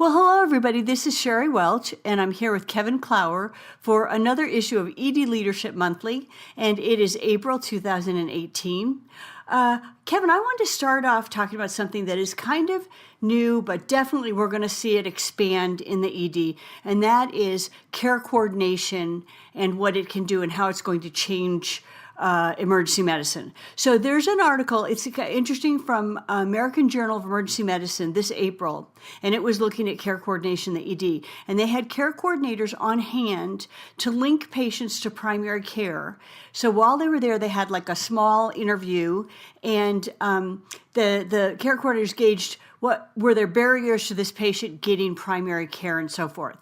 Well, hello, everybody. This is Shari Welch, and I'm here with Kevin Klauer for another issue of ED Leadership Monthly, and it is April 2018. Kevin, I want to start off talking about something that is kind of new, but definitely we're going to see it expand in the ED, and that is care coordination and what it can do and how it's going to change emergency medicine. So there's an article, it's interesting, from American Journal of Emergency Medicine this April, and it was looking at care coordination in the ED. And they had care coordinators on hand to link patients to primary care. So while they were there, they had like a small interview, and the care coordinators gauged what were their barriers to this patient getting primary care and so forth.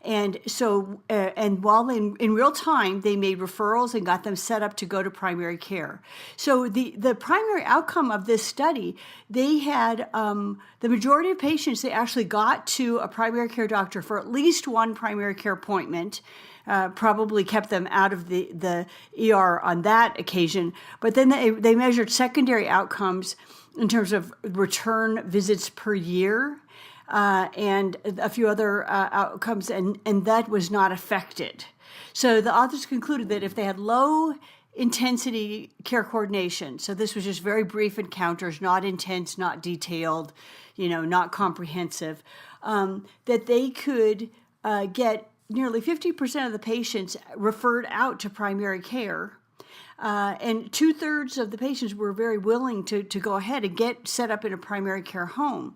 And so, and while in real time, they made referrals and got them set up to go to primary care. So the primary outcome of this study, they had the majority of patients, they actually got to a primary care doctor for at least one primary care appointment. Probably kept them out of the ER on that occasion. But then they measured secondary outcomes in terms of return visits per year. And a few other outcomes, and that was not affected. So the authors concluded that if they had low intensity care coordination, so this was just very brief encounters, not intense, not detailed, not comprehensive, that they could get nearly 50% of the patients referred out to primary care. And 2/3 of the patients were very willing to go ahead and get set up in a primary care home.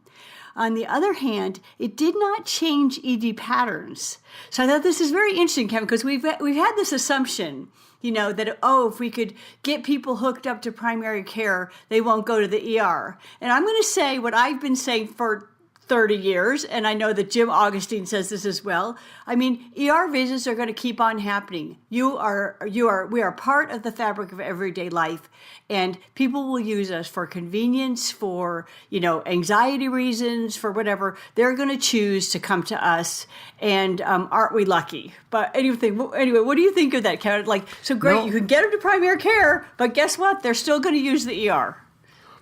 On the other hand, it did not change ED patterns. So I thought this is very interesting, Kevin, because we've had this assumption, that, if we could get people hooked up to primary care, they won't go to the ER. And I'm going to say what I've been saying for 30 years, and I know that Jim Augustine says this as well. I mean, ER visits are going to keep on happening. We are part of the fabric of everyday life, and people will use us for convenience, for, anxiety reasons, for whatever. They're going to choose to come to us, and aren't we lucky? But anyway, what do you think of that, Kevin? So great, no. You can get them to primary care, but guess what? They're still going to use the ER.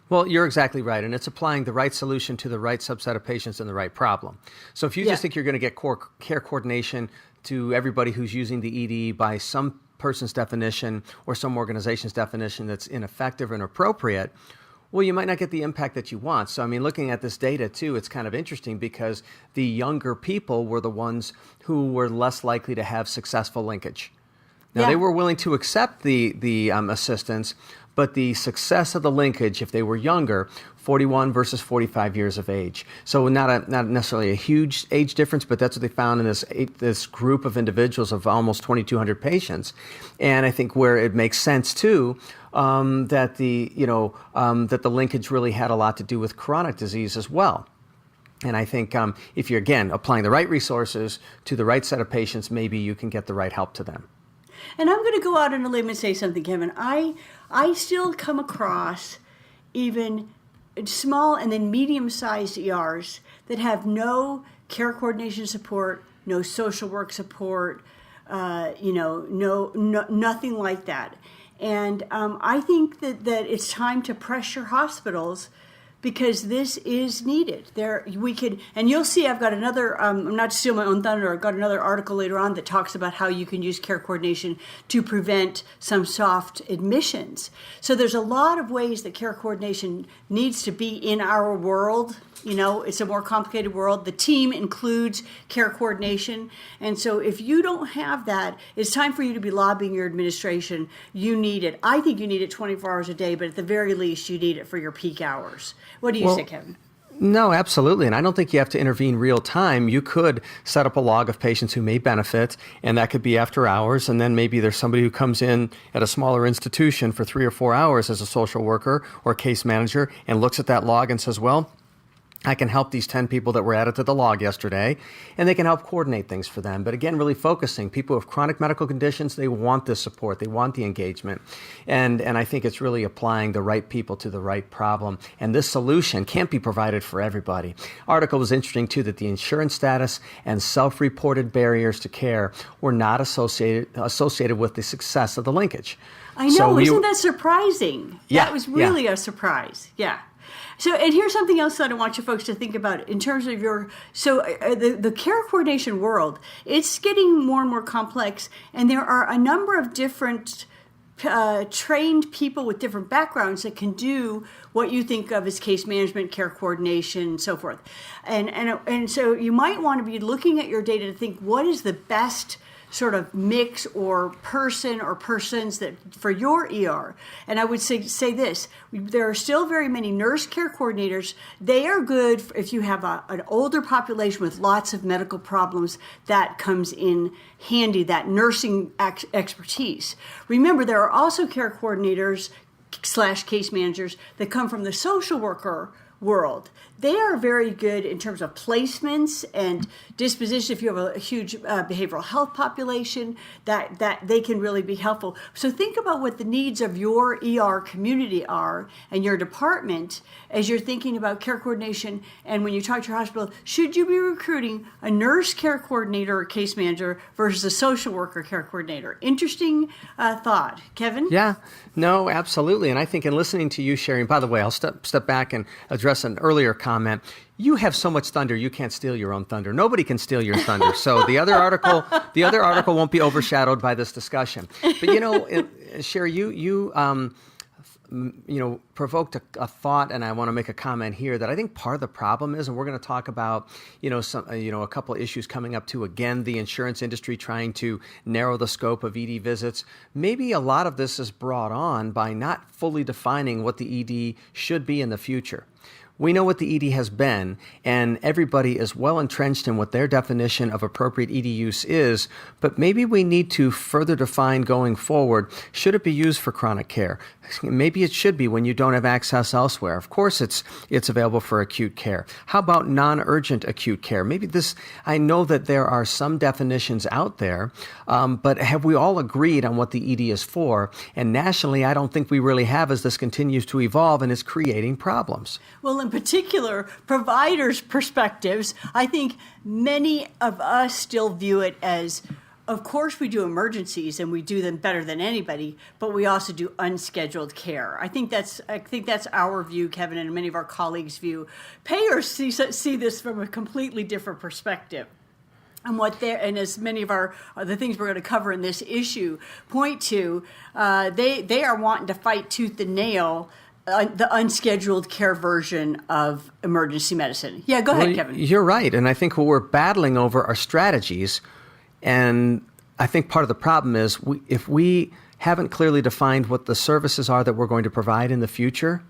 Well, you're exactly right, and it's applying the right solution to the right subset of patients and the right problem. So if you just think you're going to get care coordination to everybody who's using the ED by some person's definition or some organization's definition that's ineffective and inappropriate, well, you might not get the impact that you want. So, looking at this data, too, it's kind of interesting because the younger people were the ones who were less likely to have successful linkage. Now, they were willing to accept the assistance, but the success of the linkage, if they were younger, 41 versus 45 years of age. So not necessarily a huge age difference, but that's what they found in this group of individuals of almost 2,200 patients. And I think where it makes sense too, that the linkage really had a lot to do with chronic disease as well. And I think if you're, again, applying the right resources to the right set of patients, maybe you can get the right help to them. And I'm going to go out on a limb and say something, Kevin. I still come across even small and then medium-sized ERs that have no care coordination support, no social work support, nothing like that. And I think that it's time to pressure hospitals, because this is needed. And you'll see I've got another, I'm not to steal my own thunder, I've got another article later on that talks about how you can use care coordination to prevent some soft admissions. So there's a lot of ways that care coordination needs to be in our world. It's a more complicated world. The team includes care coordination. And so if you don't have that, it's time for you to be lobbying your administration. You need it. I think you need it 24 hours a day, but at the very least, you need it for your peak hours. What do you say, Kevin? No, absolutely. And I don't think you have to intervene real time. You could set up a log of patients who may benefit, and that could be after hours. And then maybe there's somebody who comes in at a smaller institution for 3 or 4 hours as a social worker or case manager and looks at that log and says, well, I can help these 10 people that were added to the log yesterday, and they can help coordinate things for them. But again, really focusing. People with chronic medical conditions, they want the support. They want the engagement. And I think it's really applying the right people to the right problem. And this solution can't be provided for everybody. Article was interesting, too, that the insurance status and self-reported barriers to care were not associated with the success of the linkage. I know. Isn't that surprising? Yeah, that was really a surprise. Yeah. So, and here's something else that I want you folks to think about in terms of the care coordination world. It's getting more and more complex, and there are a number of different trained people with different backgrounds that can do what you think of as case management, care coordination, and so forth. And so you might want to be looking at your data to think, what is the best sort of mix or person or persons that for your ER. And I would say this, there are still very many nurse care coordinators. They are good if you have an older population with lots of medical problems. That comes in handy, that nursing expertise. Remember, there are also care coordinators / case managers that come from the social worker world. They are very good in terms of placements and disposition. If you have a huge behavioral health population, that they can really be helpful. So think about what the needs of your ER community are and your department as you're thinking about care coordination. And when you talk to your hospital, should you be recruiting a nurse care coordinator or case manager versus a social worker care coordinator? Interesting thought. Kevin? Yeah, no, absolutely. And I think in listening to you, Shari, and by the way, I'll step back and address an earlier comment. You have so much thunder, you can't steal your own thunder. Nobody can steal your thunder. So the other article won't be overshadowed by this discussion. But Shari, you provoked a thought, and I want to make a comment here that I think part of the problem is, and we're going to talk about, a couple of issues coming up too. Again, the insurance industry trying to narrow the scope of ED visits. Maybe a lot of this is brought on by not fully defining what the ED should be in the future. We know what the ED has been, and everybody is well entrenched in what their definition of appropriate ED use is, but maybe we need to further define going forward, should it be used for chronic care? Maybe it should be when you don't have access elsewhere. Of course, it's available for acute care. How about non-urgent acute care? I know that there are some definitions out there, but have we all agreed on what the ED is for? And nationally, I don't think we really have, as this continues to evolve and is creating problems. Well, in particular, providers' perspectives, I think many of us still view it as, of course we do emergencies and we do them better than anybody, but we also do unscheduled care. I think that's our view, Kevin, and many of our colleagues' view. Payers see this from a completely different perspective. And as many of the things we're going to cover in this issue point to, they are wanting to fight tooth and nail the unscheduled care version of emergency medicine. Yeah, go ahead, Kevin. You're right. And I think what we're battling over are strategies. And I think part of the problem is if we haven't clearly defined what the services are that we're going to provide in the future,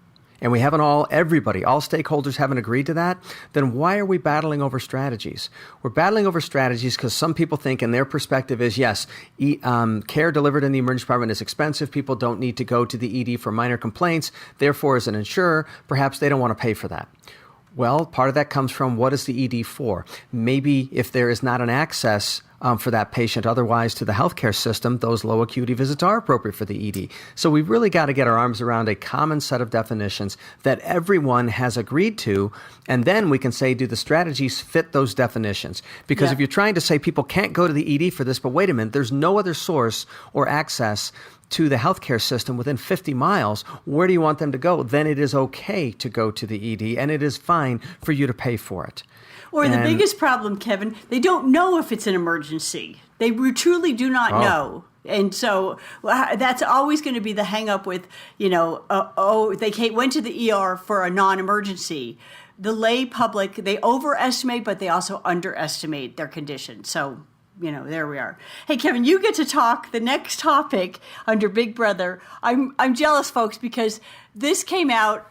and we haven't all stakeholders haven't agreed to that, then why are we battling over strategies? We're battling over strategies because some people think, and their perspective is, yes, care delivered in the emergency department is expensive. People don't need to go to the ED for minor complaints. Therefore, as an insurer, perhaps they don't want to pay for that. Well, part of that comes from what is the ED for? Maybe if there is not an access for that patient otherwise to the healthcare system, those low acuity visits are appropriate for the ED. So we've really got to get our arms around a common set of definitions that everyone has agreed to, and then we can say, do the strategies fit those definitions? Because if you're trying to say people can't go to the ED for this, but wait a minute, there's no other source or access to the healthcare system within 50 miles, where do you want them to go? Then it is okay to go to the ED, and it is fine for you to pay for it. Or the biggest problem, Kevin, they don't know if it's an emergency. They truly do not know. And so that's always going to be the hang up with, they went to the ER for a non-emergency. The lay public, they overestimate, but they also underestimate their condition. So, there we are. Hey, Kevin, you get to talk the next topic under Big Brother. I'm jealous, folks, because this came out,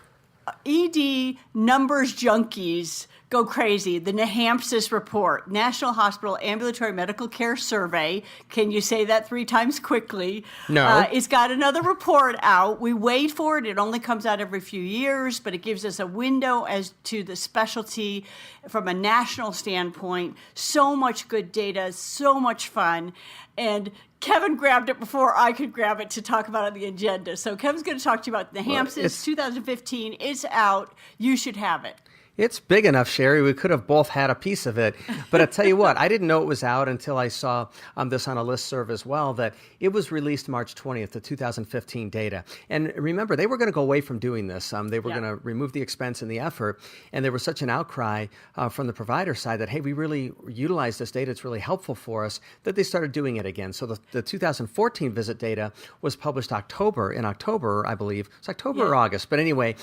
ED numbers junkies go crazy. The NAHAMSIS report, National Hospital Ambulatory Medical Care Survey. Can you say that 3 times quickly? No. It's got another report out. We wait for it. It only comes out every few years, but it gives us a window as to the specialty from a national standpoint. So much good data, so much fun. And Kevin grabbed it before I could grab it to talk about it on the agenda. So Kevin's going to talk to you about the NAHAMSIS 2015. It's out. You should have it. It's big enough, Shari. We could have both had a piece of it. But I tell you what, I didn't know it was out until I saw this on a listserv as well, that it was released March 20th, the 2015 data. And remember, they were going to go away from doing this. They were going to remove the expense and the effort. And there was such an outcry from the provider side that, hey, we really utilize this data. It's really helpful for us, that they started doing it again. So the 2014 visit data was published in October, I believe. It's October or August. But anyway,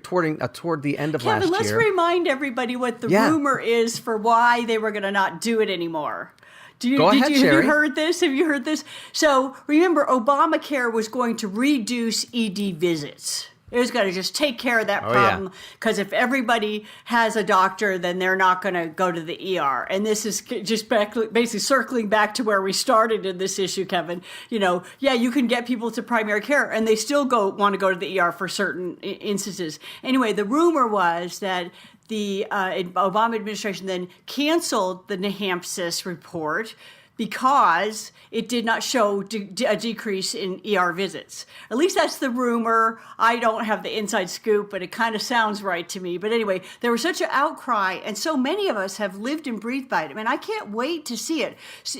toward the end of Kevin, last let's year. remind everybody what the rumor is for why they were going to not do it anymore. Have you heard this? Have you heard this? So remember, Obamacare was going to reduce ED visits. It was going to just take care of that problem, because if everybody has a doctor, then they're not going to go to the ER. And this is just basically circling back to where we started in this issue, Kevin. You can get people to primary care, and they still want to go to the ER for certain instances. Anyway, the rumor was that the Obama administration then canceled the NAHAMSIS report because it did not show a decrease in ER visits. At least that's the rumor. I don't have the inside scoop, but it kind of sounds right to me. But anyway, there was such an outcry, and so many of us have lived and breathed by it. I mean, I can't wait to see it. So,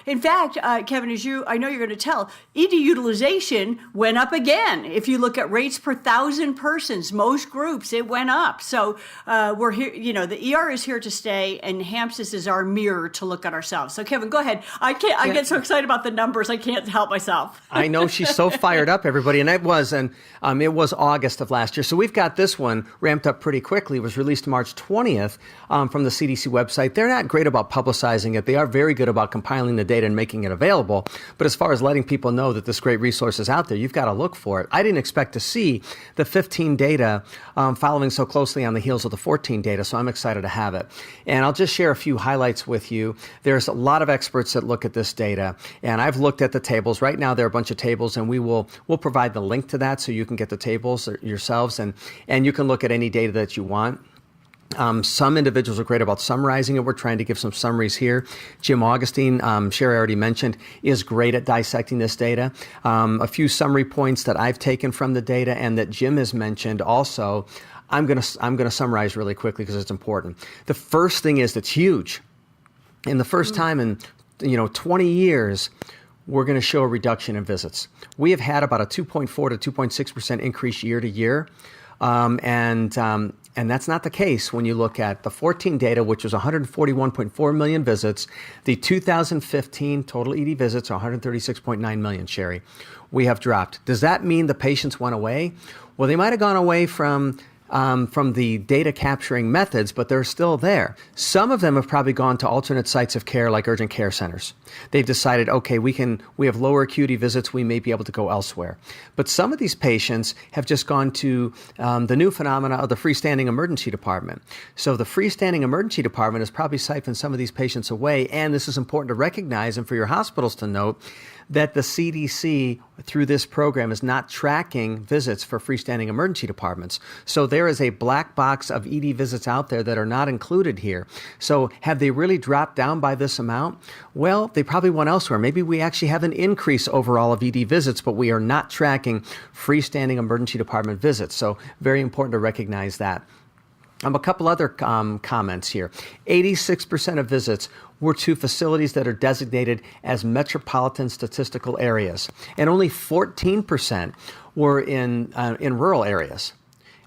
in fact, Kevin, I know you're going to tell, ED utilization went up again. If you look at rates per 1,000 persons, most groups, it went up. So we're here, the ER is here to stay, and HAMSIS is our mirror to look at ourselves. So Kevin, go ahead. I get so excited about the numbers, I can't help myself. I know, she's so fired up, everybody, and it was August of last year. So we've got this one ramped up pretty quickly. It was released March 20th from the CDC website. They're not great about publicizing it. They are very good about compiling the data and making it available. But as far as letting people know that this great resource is out there, you've got to look for it. I didn't expect to see the 15 data following so closely on the heels of the 14 data, so I'm excited to have it. And I'll just share a few highlights with you. There's a lot of experts that look at this data, and I've looked at the tables. Right now, there are a bunch of tables, and we'll provide the link to that so you can get the tables yourselves, and you can look at any data that you want. Some individuals are great about summarizing it. We're trying to give some summaries here. Jim Augustine, Shari already mentioned, is great at dissecting this data. A few summary points that I've taken from the data and that Jim has mentioned also, I'm going to summarize really quickly because it's important. The first thing is that's huge. In the first time in 20 years, we're going to show a reduction in visits. We have had about a 2.4 to 2.6% increase year to year. And that's not the case when you look at the 14 data, which was 141.4 million visits. The 2015 total ED visits are 136.9 million, Shari. We have dropped. Does that mean the patients went away? Well, they might have gone away from the data capturing methods, but they're still there. Some of them have probably gone to alternate sites of care like urgent care centers. They've decided, okay, we have lower acuity visits, we may be able to go elsewhere. But some of these patients have just gone to the new phenomena of the freestanding emergency department. So the freestanding emergency department has probably siphoned some of these patients away, and this is important to recognize and for your hospitals to note that the CDC, through this program, is not tracking visits for freestanding emergency departments. So there is a black box of ED visits out there that are not included here. So have they really dropped down by this amount? Well, they probably went elsewhere. Maybe we actually have an increase overall of ED visits, but we are not tracking freestanding emergency department visits. So very important to recognize that. A couple other comments here. 86% of visits were to facilities that are designated as metropolitan statistical areas, and only 14% were in rural areas.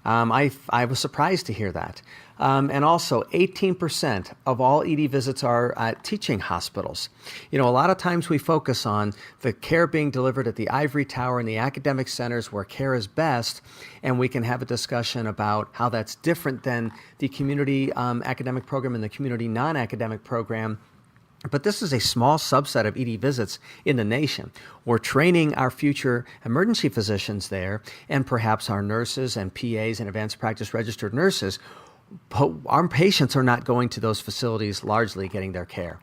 I was surprised to hear that. And also, 18% of all ED visits are at teaching hospitals. A lot of times we focus on the care being delivered at the ivory tower and the academic centers where care is best, and we can have a discussion about how that's different than the community academic program and the community non-academic program. But this is a small subset of ED visits in the nation. We're training our future emergency physicians there, and perhaps our nurses and PAs and advanced practice registered nurses. But our patients are not going to those facilities largely getting their care.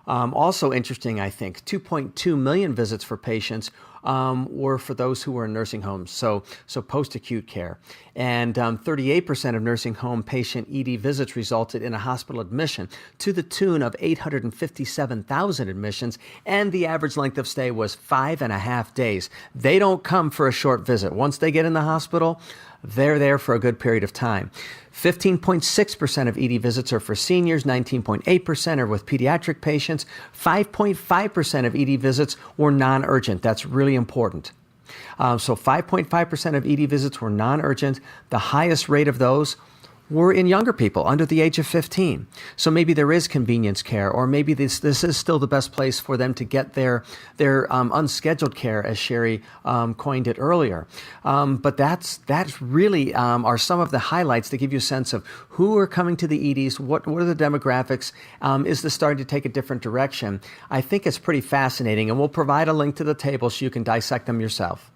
Also interesting, I think, 2.2 million visits for patients were for those who were in nursing homes, so post-acute care. And 38% of nursing home patient ED visits resulted in a hospital admission to the tune of 857,000 admissions, and the average length of stay was 5.5 days. They don't come for a short visit. Once they get in the hospital, they're there for a good period of time. 15.6% of ED visits are for seniors, 19.8% are with pediatric patients, 5.5% of ED visits were non-urgent. That's really important. So 5.5% of ED visits were non-urgent. The highest rate of those were in younger people under the age of 15. So maybe there is convenience care, or maybe this is still the best place for them to get their unscheduled care, as Shari coined it earlier. But that's really are some of the highlights to give you a sense of who are coming to the EDs, what are the demographics, is this starting to take a different direction? I think it's pretty fascinating, and we'll provide a link to the table so you can dissect them yourself.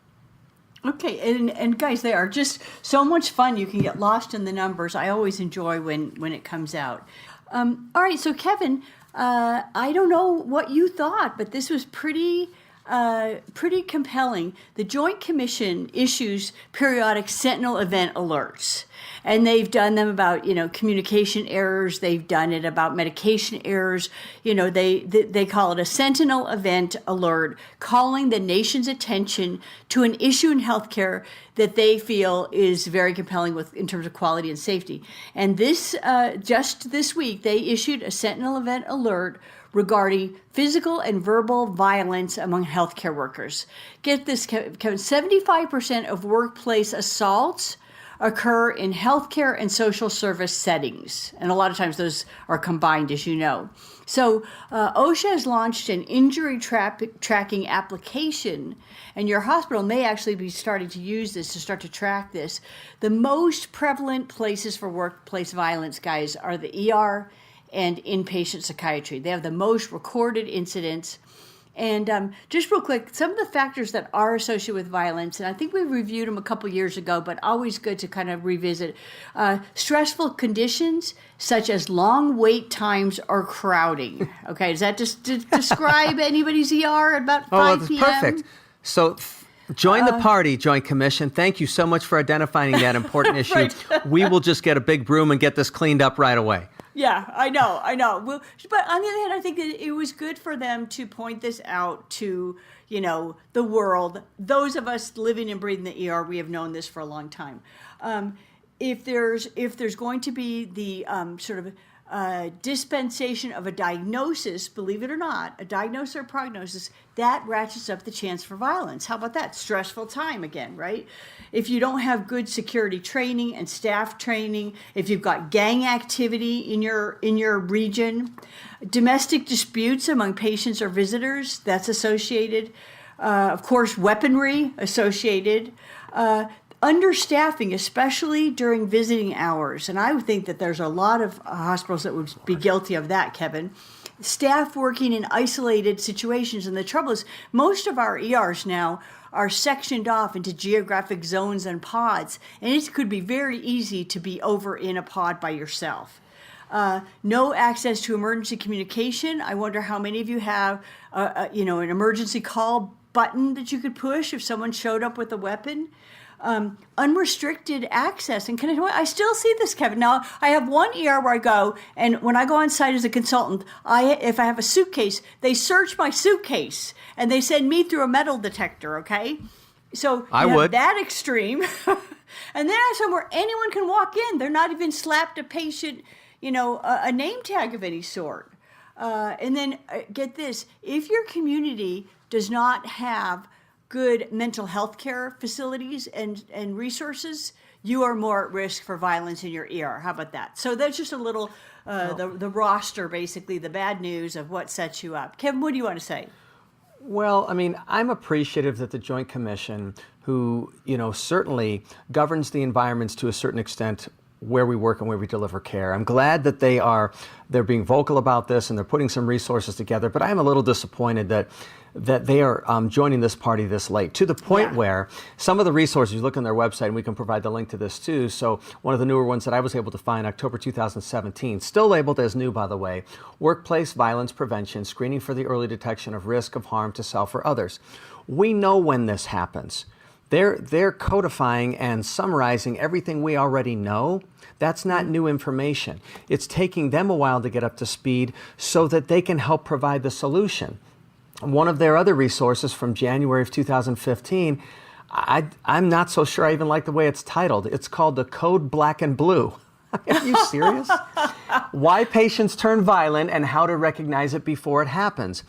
Okay, and guys, they are just so much fun. You can get lost in the numbers. I always enjoy when it comes out. All right, so Kevin, I don't know what you thought, but this was pretty compelling. The Joint Commission issues periodic sentinel event alerts, and they've done them about, communication errors. They've done it about medication errors. They call it a sentinel event alert, calling the nation's attention to an issue in healthcare that they feel is very compelling in terms of quality and safety. And just this week, they issued a sentinel event alert regarding physical and verbal violence among healthcare workers. Get this, Kevin, 75% of workplace assaults occur in healthcare and social service settings. And a lot of times those are combined, as you know. So OSHA has launched an injury tracking application, and your hospital may actually be starting to use this to start to track this. The most prevalent places for workplace violence, guys, are the ER and inpatient psychiatry. They have the most recorded incidents. And just real quick, some of the factors that are associated with violence, and I think we reviewed them a couple years ago, but always good to kind of revisit. Stressful conditions such as long wait times or crowding. Okay, does that just describe anybody's ER at about 5 p.m.? Perfect. So join the party, Joint Commission. Thank you so much for identifying that important issue. Right. We will just get a big broom and get this cleaned up right away. Yeah, I know. Well, but on the other hand, I think that it was good for them to point this out to, the world. Those of us living and breathing the ER, we have known this for a long time. If there's going to be the dispensation of a diagnosis, believe it or not, a diagnosis or prognosis, that ratchets up the chance for violence. How about that? Stressful time again, right? If you don't have good security training and staff training, if you've got gang activity in your region, domestic disputes among patients or visitors, that's associated. Of course, weaponry associated. Understaffing, especially during visiting hours. And I would think that there's a lot of hospitals that would be guilty of that, Kevin. Staff working in isolated situations. And the trouble is, most of our ERs now are sectioned off into geographic zones and pods. And it could be very easy to be over in a pod by yourself. No access to emergency communication. I wonder how many of you have, an emergency call button that you could push if someone showed up with a weapon. Unrestricted access. And I still see this, Kevin. Now, I have one ER where I go, and when I go on site as a consultant, if I have a suitcase, they search my suitcase, and they send me through a metal detector, okay? So I would. That extreme. And then I have somewhere anyone can walk in. They're not even slapped a patient, a name tag of any sort. And then get this, if your community does not have good mental health care facilities and resources, you are more at risk for violence in your ER. How about that? So that's just a little, the roster, basically, the bad news of what sets you up. Kevin, what do you want to say? Well, I'm appreciative that the Joint Commission, who, certainly governs the environments to a certain extent where we work and where we deliver care. I'm glad that they're being vocal about this and they're putting some resources together, but I am a little disappointed that they are joining this party this late, to the point where some of the resources, you look on their website, and we can provide the link to this too. So one of the newer ones that I was able to find, October 2017, still labeled as new, by the way, Workplace Violence Prevention, Screening for the Early Detection of Risk of Harm to Self or Others. We know when this happens. They're codifying and summarizing everything we already know. That's not new information. It's taking them a while to get up to speed so that they can help provide the solution. One of their other resources from January of 2015, I'm not so sure I even like the way it's titled. It's called The Code Black and Blue. Are you serious? Why patients turn violent and how to recognize it before it happens.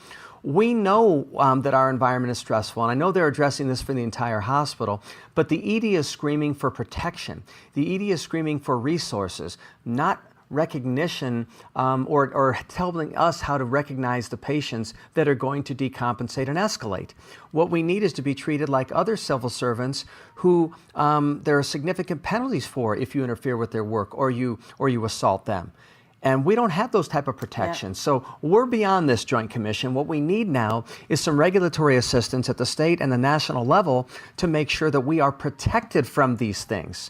We know that our environment is stressful, and I know they're addressing this for the entire hospital, but the ED is screaming for protection. The ED is screaming for resources, not recognition or telling us how to recognize the patients that are going to decompensate and escalate. What we need is to be treated like other civil servants who there are significant penalties for if you interfere with their work or you assault them. And we don't have those type of protections. Yeah. So we're beyond this Joint Commission. What we need now is some regulatory assistance at the state and the national level to make sure that we are protected from these things.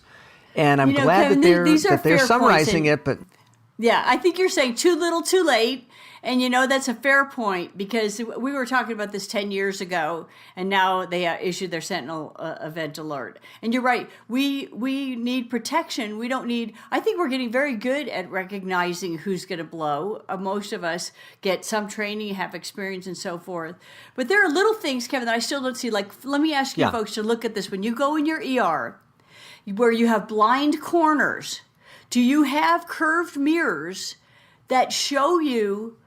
And I'm glad Kevin, that they're summarizing it, but yeah, I think you're saying too little, too late. And that's a fair point, because we were talking about this 10 years ago, and now they issued their Sentinel event alert. And you're right, we need protection. We don't need, I think we're getting very good at recognizing who's going to blow. Most of us get some training, have experience, and so forth. But there are little things, Kevin, that I still don't see. Like, let me ask you folks to look at this. When you go in your ER, where you have blind corners, do you have curved mirrors that show you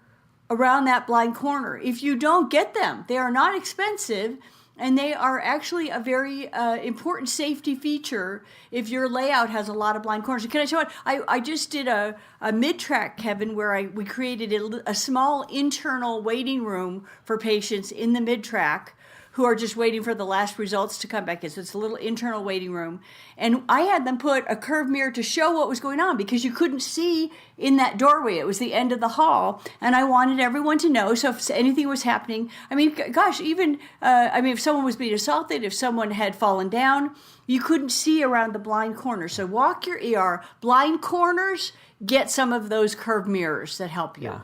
around that blind corner? If you don't get them, they are not expensive, and they are actually a very important safety feature if your layout has a lot of blind corners. Can I show it? I just did a mid-track, Kevin, where we created a small internal waiting room for patients in the mid-track who are just waiting for the last results to come back in. So it's a little internal waiting room. And I had them put a curved mirror to show what was going on, because you couldn't see in that doorway. It was the end of the hall. And I wanted everyone to know. So if anything was happening, I mean, gosh, even, if someone was being assaulted, if someone had fallen down, you couldn't see around the blind corner. So walk your ER, blind corners, get some of those curved mirrors that help you. Yeah.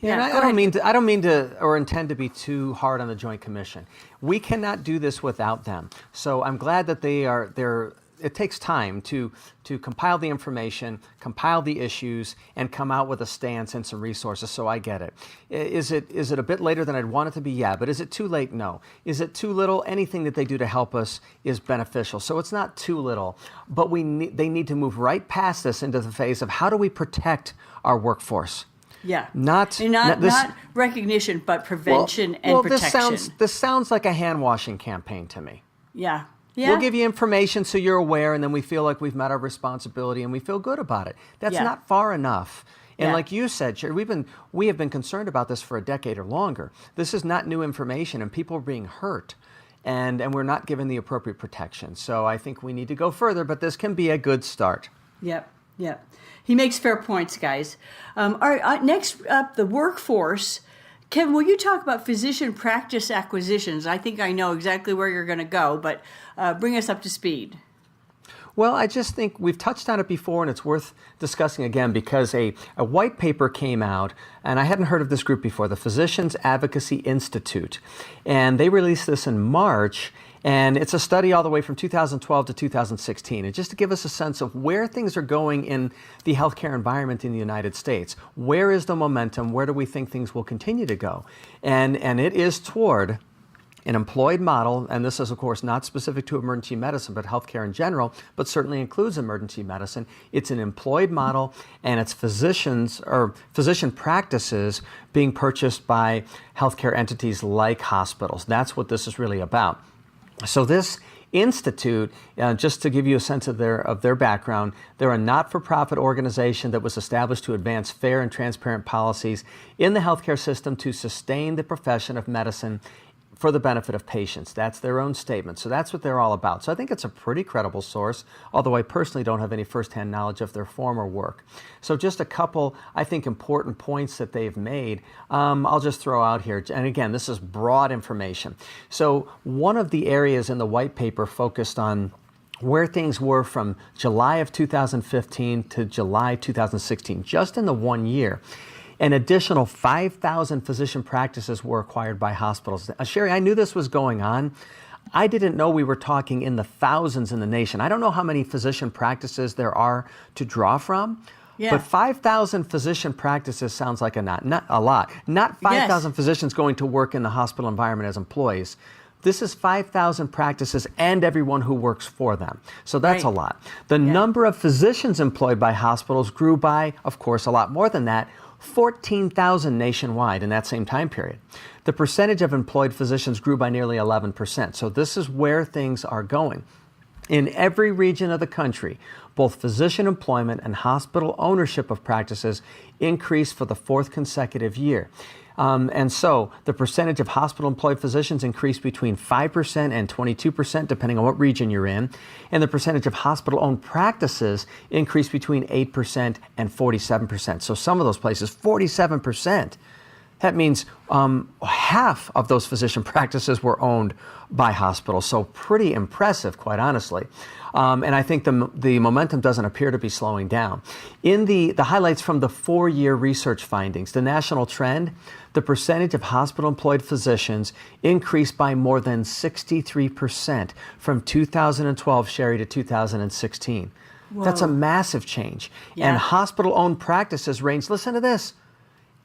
Yeah, and I don't mean to or intend to be too hard on the Joint Commission. We cannot do this without them. So I'm glad that it takes time to compile the information, compile the issues, and come out with a stance and some resources. So I get it. Is it a bit later than I'd want it to be? Yeah. But is it too late? No. Is it too little? Anything that they do to help us is beneficial. So it's not too little. But they need to move right past this into the phase of how do we protect our workforce. Yeah, not recognition, but prevention and protection. This sounds like a hand washing campaign to me. Yeah. We'll give you information so you're aware, and then we feel like we've met our responsibility and we feel good about it. That's not far enough. And like you said, Shari, we have been concerned about this for a decade or longer. This is not new information, and people are being hurt, and we're not given the appropriate protection. So I think we need to go further, but this can be a good start. Yep. He makes fair points, guys. All right, next up, the workforce. Kevin, will you talk about physician practice acquisitions? I think I know exactly where you're going to go, but bring us up to speed. Well, I just think we've touched on it before, and it's worth discussing again, because a white paper came out, and I hadn't heard of this group before, the Physicians Advocacy Institute. And they released this in March, and it's a study all the way from 2012 to 2016. And just to give us a sense of where things are going in the healthcare environment in the United States, where is the momentum? Where do we think things will continue to go? And it is toward an employed model, and this is, of course, not specific to emergency medicine, but healthcare in general, but certainly includes emergency medicine. It's an employed model, and it's physicians or physician practices being purchased by healthcare entities like hospitals. That's what this is really about. So this institute, just to give you a sense of their background, they're a not-for-profit organization that was established to advance fair and transparent policies in the healthcare system to sustain the profession of medicine for the benefit of patients. That's their own statement. So that's what they're all about. So I think it's a pretty credible source, although I personally don't have any firsthand knowledge of their former work. So just a couple, I think, important points that they've made, I'll just throw out here. And again, this is broad information. So one of the areas in the white paper focused on where things were from July of 2015 to July 2016, just in the 1 year. An additional 5,000 physician practices were acquired by hospitals. Shari, I knew this was going on. I didn't know we were talking in the thousands in the nation. I don't know how many physician practices there are to draw from, but 5,000 physician practices sounds like not a lot. Not 5,000 physicians going to work in the hospital environment as employees, This is 5,000 practices and everyone who works for them. So that's a lot. The number of physicians employed by hospitals grew by, of course, a lot more than that, 14,000 nationwide in that same time period. The percentage of employed physicians grew by nearly 11%. So this is where things are going. In every region of the country, both physician employment and hospital ownership of practices increased for the fourth consecutive year. And so the percentage of hospital-employed physicians increased between 5% and 22%, depending on what region you're in. And the percentage of hospital-owned practices increased between 8% and 47%. So some of those places, 47%. That means half of those physician practices were owned by hospitals. So pretty impressive, quite honestly. And I think the momentum doesn't appear to be slowing down. In the highlights from the 4-year research findings, the national trend, the percentage of hospital-employed physicians increased by more than 63% from 2012, Shari, to 2016. Whoa. That's a massive change. Yeah. And hospital-owned practices range, listen to this,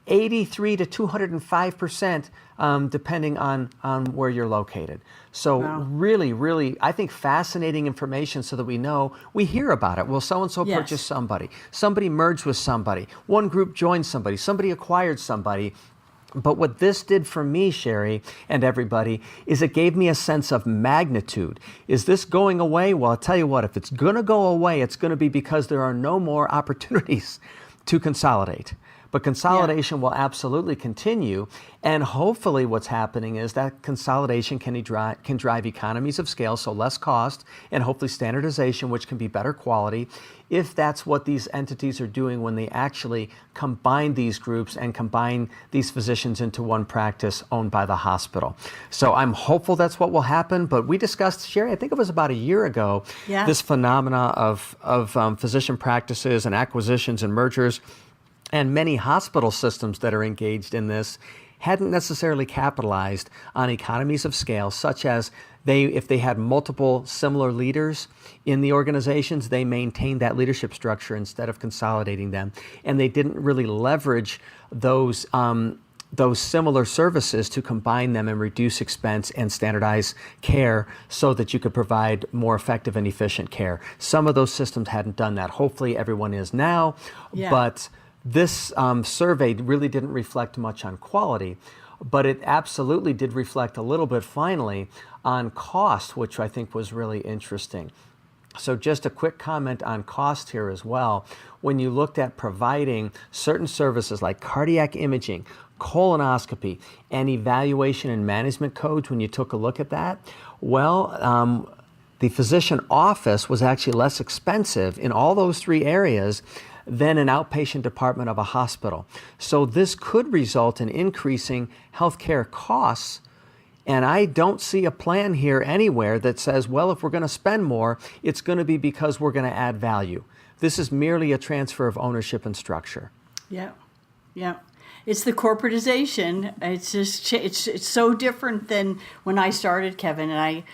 83 to 205%, depending on where you're located. So really, really, I think fascinating information so that we know, we hear about it. Well, so-and-so purchased somebody. Somebody merged with somebody. One group joined somebody. Somebody acquired somebody. But what this did for me, Shari, and everybody, is it gave me a sense of magnitude. Is this going away? Well, I'll tell you what, if it's going to go away, it's going to be because there are no more opportunities to consolidate. But consolidation will absolutely continue, and hopefully what's happening is that consolidation can drive economies of scale, so less cost, and hopefully standardization, which can be better quality, if that's what these entities are doing when they actually combine these groups and combine these physicians into one practice owned by the hospital. So I'm hopeful that's what will happen, but we discussed, Shari, I think it was about a year ago, this phenomena of physician practices and acquisitions and mergers. And many hospital systems that are engaged in this hadn't necessarily capitalized on economies of scale, such as if they had multiple similar leaders in the organizations, they maintained that leadership structure instead of consolidating them. And they didn't really leverage those similar services to combine them and reduce expense and standardize care so that you could provide more effective and efficient care. Some of those systems hadn't done that. Hopefully everyone is now, but this survey really didn't reflect much on quality, but it absolutely did reflect a little bit, finally, on cost, which I think was really interesting. So just a quick comment on cost here as well. When you looked at providing certain services like cardiac imaging, colonoscopy, and evaluation and management codes, when you took a look at that, well, the physician office was actually less expensive in all those 3 areas than an outpatient department of a hospital. So this could result in increasing healthcare costs. And I don't see a plan here anywhere that says, well, if we're going to spend more, it's going to be because we're going to add value. This is merely a transfer of ownership and structure. Yeah. It's the corporatization. It's just, it's so different than when I started, Kevin. And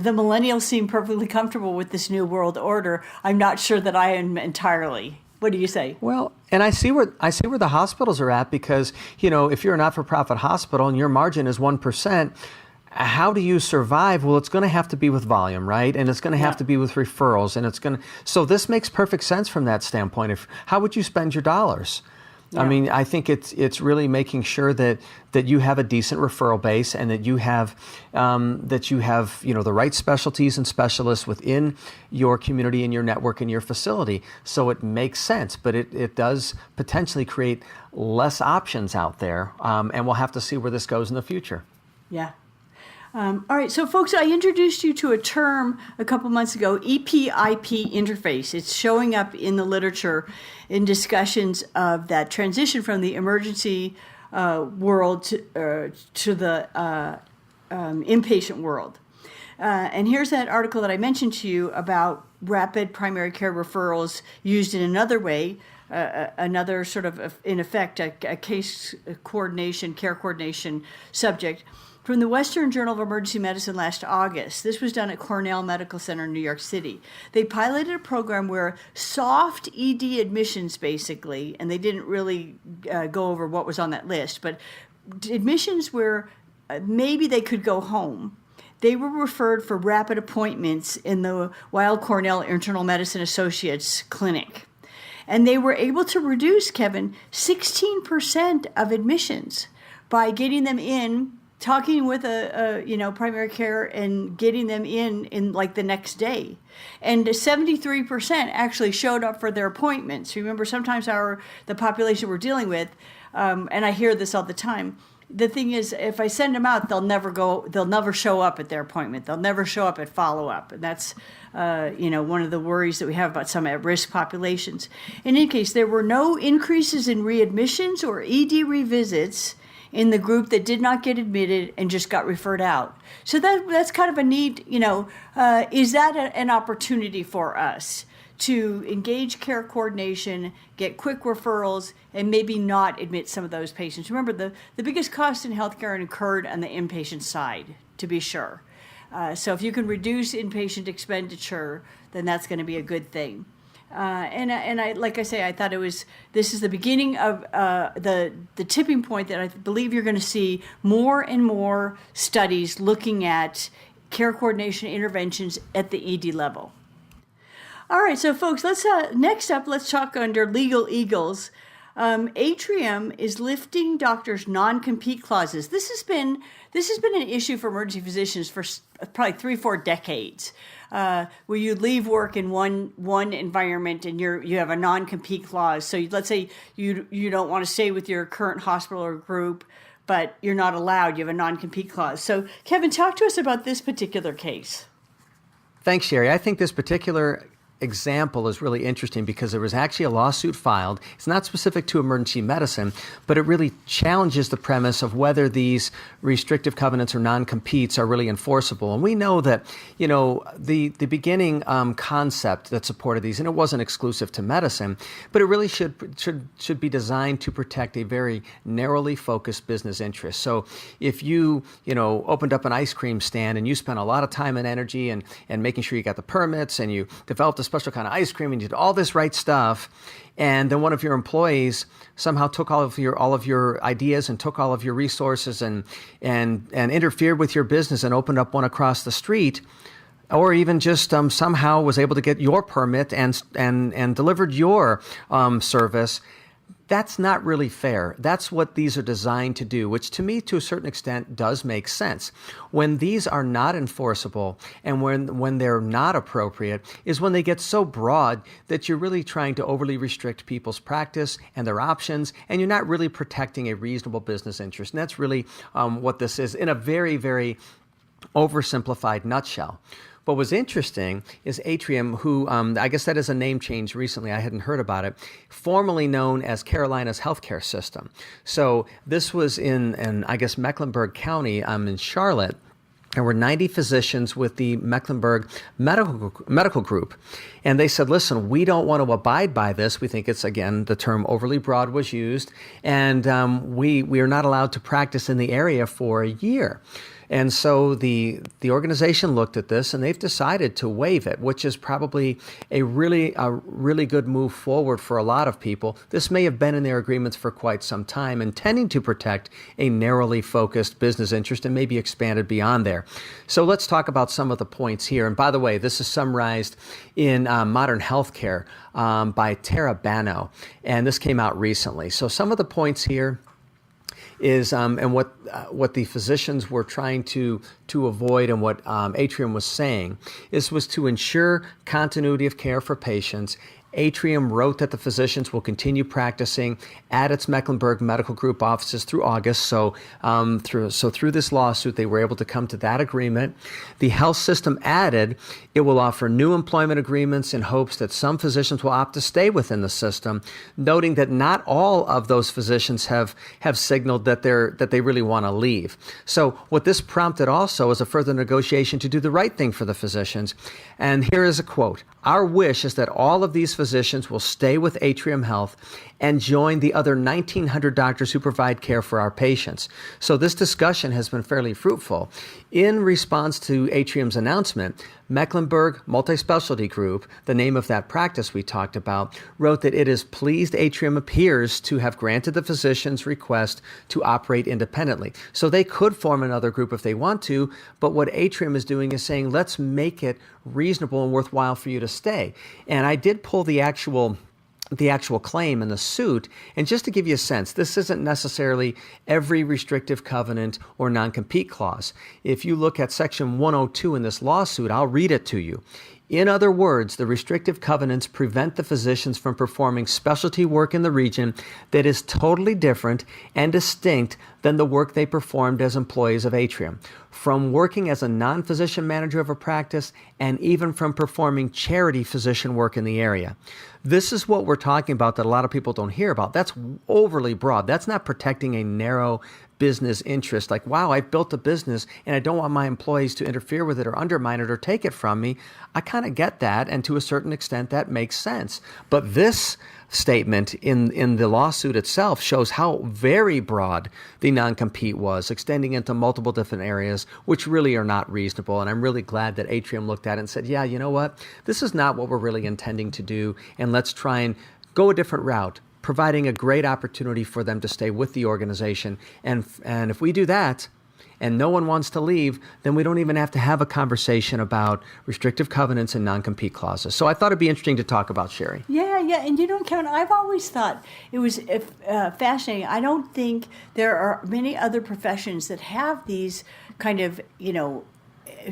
the millennials seem perfectly comfortable with this new world order. I'm not sure that I am entirely. What do you say? Well, and I see where the hospitals are at, because, if you're a not-for-profit hospital and your margin is 1%, how do you survive? Well, it's going to have to be with volume, right? And it's going to have to be with referrals, and so this makes perfect sense from that standpoint. How would you spend your dollars? I mean, I think it's really making sure that you have a decent referral base, and that you have the right specialties and specialists within your community and your network and your facility. So it makes sense, but it does potentially create less options out there, and we'll have to see where this goes in the future. Yeah. All right, so folks, I introduced you to a term a couple months ago, EPIP interface. It's showing up in the literature in discussions of that transition from the emergency world to the inpatient world. And here's that article that I mentioned to you about rapid primary care referrals used in another way, another sort of, in effect, a case coordination, care coordination subject. From the Western Journal of Emergency Medicine last August. This was done at Cornell Medical Center in New York City. They piloted a program where soft ED admissions, basically, and they didn't really go over what was on that list, but admissions where maybe they could go home, they were referred for rapid appointments in the Weill Cornell Internal Medicine Associates Clinic. And they were able to reduce, Kevin, 16% of admissions by getting them in, talking with a primary care and getting them in like the next day. And 73% actually showed up for their appointments. Remember, sometimes the population we're dealing with, and I hear this all the time, the thing is, if I send them out, they'll never show up at their appointment. They'll never show up at follow-up. And that's, one of the worries that we have about some at-risk populations. In any case, there were no increases in readmissions or ED revisits in the group that did not get admitted and just got referred out. So that's kind of a neat, is that an opportunity for us to engage care coordination, get quick referrals, and maybe not admit some of those patients? Remember, the biggest cost in healthcare are incurred on the inpatient side, to be sure. So if you can reduce inpatient expenditure, then that's going to be a good thing. And I, like I say, I thought this is the beginning of the tipping point that I believe you're going to see more and more studies looking at care coordination interventions at the ED level. All right, so folks, next up, let's talk under legal eagles. Atrium is lifting doctors' non-compete clauses. This has been an issue for emergency physicians for probably 3-4 decades, where you leave work in one environment and you have a non-compete clause. So let's say you don't want to stay with your current hospital or group, but you're not allowed. You have a non-compete clause. So Kevin, talk to us about this particular case. Thanks, Shari. I think this particular example is really interesting because there was actually a lawsuit filed. It's not specific to emergency medicine, but it really challenges the premise of whether these restrictive covenants or non-competes are really enforceable. And we know that, the beginning concept that supported these, and it wasn't exclusive to medicine, but it really should be designed to protect a very narrowly focused business interest. So if you opened up an ice cream stand and you spent a lot of time and energy and making sure you got the permits and you developed a special kind of ice cream and you did all this right stuff, and then one of your employees somehow took all of your ideas and took all of your resources and interfered with your business and opened up one across the street, or even just somehow was able to get your permit and delivered your service, that's not really fair. That's what these are designed to do, which to me, to a certain extent, does make sense. When these are not enforceable and when they're not appropriate is when they get so broad that you're really trying to overly restrict people's practice and their options, and you're not really protecting a reasonable business interest. And that's really what this is in a very, very oversimplified nutshell. What was interesting is Atrium, who I guess that is a name change recently. I hadn't heard about it. Formerly known as Carolina's Healthcare System. So this was in I guess, Mecklenburg County in Charlotte. There were 90 physicians with the Mecklenburg Medical Group. And they said, listen, we don't want to abide by this. We think it's, again, the term overly broad was used. And we are not allowed to practice in the area for a year. And so the organization looked at this and they've decided to waive it, which is probably a really good move forward for a lot of people. This may have been in their agreements for quite some time, intending to protect a narrowly focused business interest and maybe expanded beyond there. So let's talk about some of the points here. And by the way, this is summarized in Modern Healthcare by Tara Bano, and this came out recently. So some of the points here is and what the physicians were trying to avoid, and what Atrium was saying was to ensure continuity of care for patients. Atrium wrote that the physicians will continue practicing at its Mecklenburg Medical Group offices through August. So through this lawsuit, they were able to come to that agreement. The health system added it will offer new employment agreements in hopes that some physicians will opt to stay within the system, noting that not all of those physicians have signaled that they really want to leave. So what this prompted also is a further negotiation to do the right thing for the physicians. And here is a quote: "Our wish is that all of these physicians will stay with Atrium Health and join the other 1,900 doctors who provide care for our patients. So this discussion has been fairly fruitful. In response to Atrium's announcement, Mecklenburg Multi-Specialty Group, the name of that practice we talked about, wrote that it is pleased Atrium appears to have granted the physician's request to operate independently. So they could form another group if they want to, but what Atrium is doing is saying, let's make it reasonable and worthwhile for you to stay. And I did pull the actual claim in the suit. And just to give you a sense, this isn't necessarily every restrictive covenant or non-compete clause. If you look at section 102 in this lawsuit, I'll read it to you. In other words, the restrictive covenants prevent the physicians from performing specialty work in the region that is totally different and distinct than the work they performed as employees of Atrium, from working as a non-physician manager of a practice, and even from performing charity physician work in the area. This is what we're talking about that a lot of people don't hear about. That's overly broad. That's not protecting a narrow business interest. Like, wow, I've built a business and I don't want my employees to interfere with it or undermine it or take it from me. I kind of get that. And to a certain extent, that makes sense. But this statement in the lawsuit itself shows how very broad the non-compete was, extending into multiple different areas, which really are not reasonable. And I'm really glad that Atrium looked at it and said, yeah, you know what? This is not what we're really intending to do. And let's try and go a different route, providing a great opportunity for them to stay with the organization. And if we do that, and no one wants to leave, then we don't even have to have a conversation about restrictive covenants and non-compete clauses. So I thought it'd be interesting to talk about, Shari. Yeah. And Kevin, I've always thought it was fascinating. I don't think there are many other professions that have these kind of,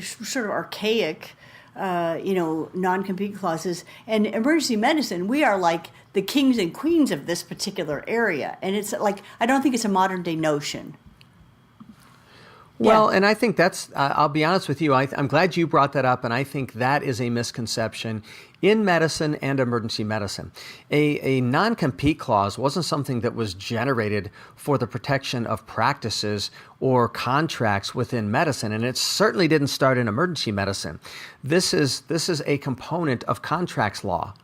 sort of archaic, non-compete clauses. And emergency medicine, we are like the kings and queens of this particular area. And it's like, I don't think it's a modern day notion. Well, and I think that's, I'll be honest with you, I'm glad you brought that up, and I think that is a misconception in medicine and emergency medicine. A non-compete clause wasn't something that was generated for the protection of practices or contracts within medicine, and it certainly didn't start in emergency medicine. This is a component of contracts law.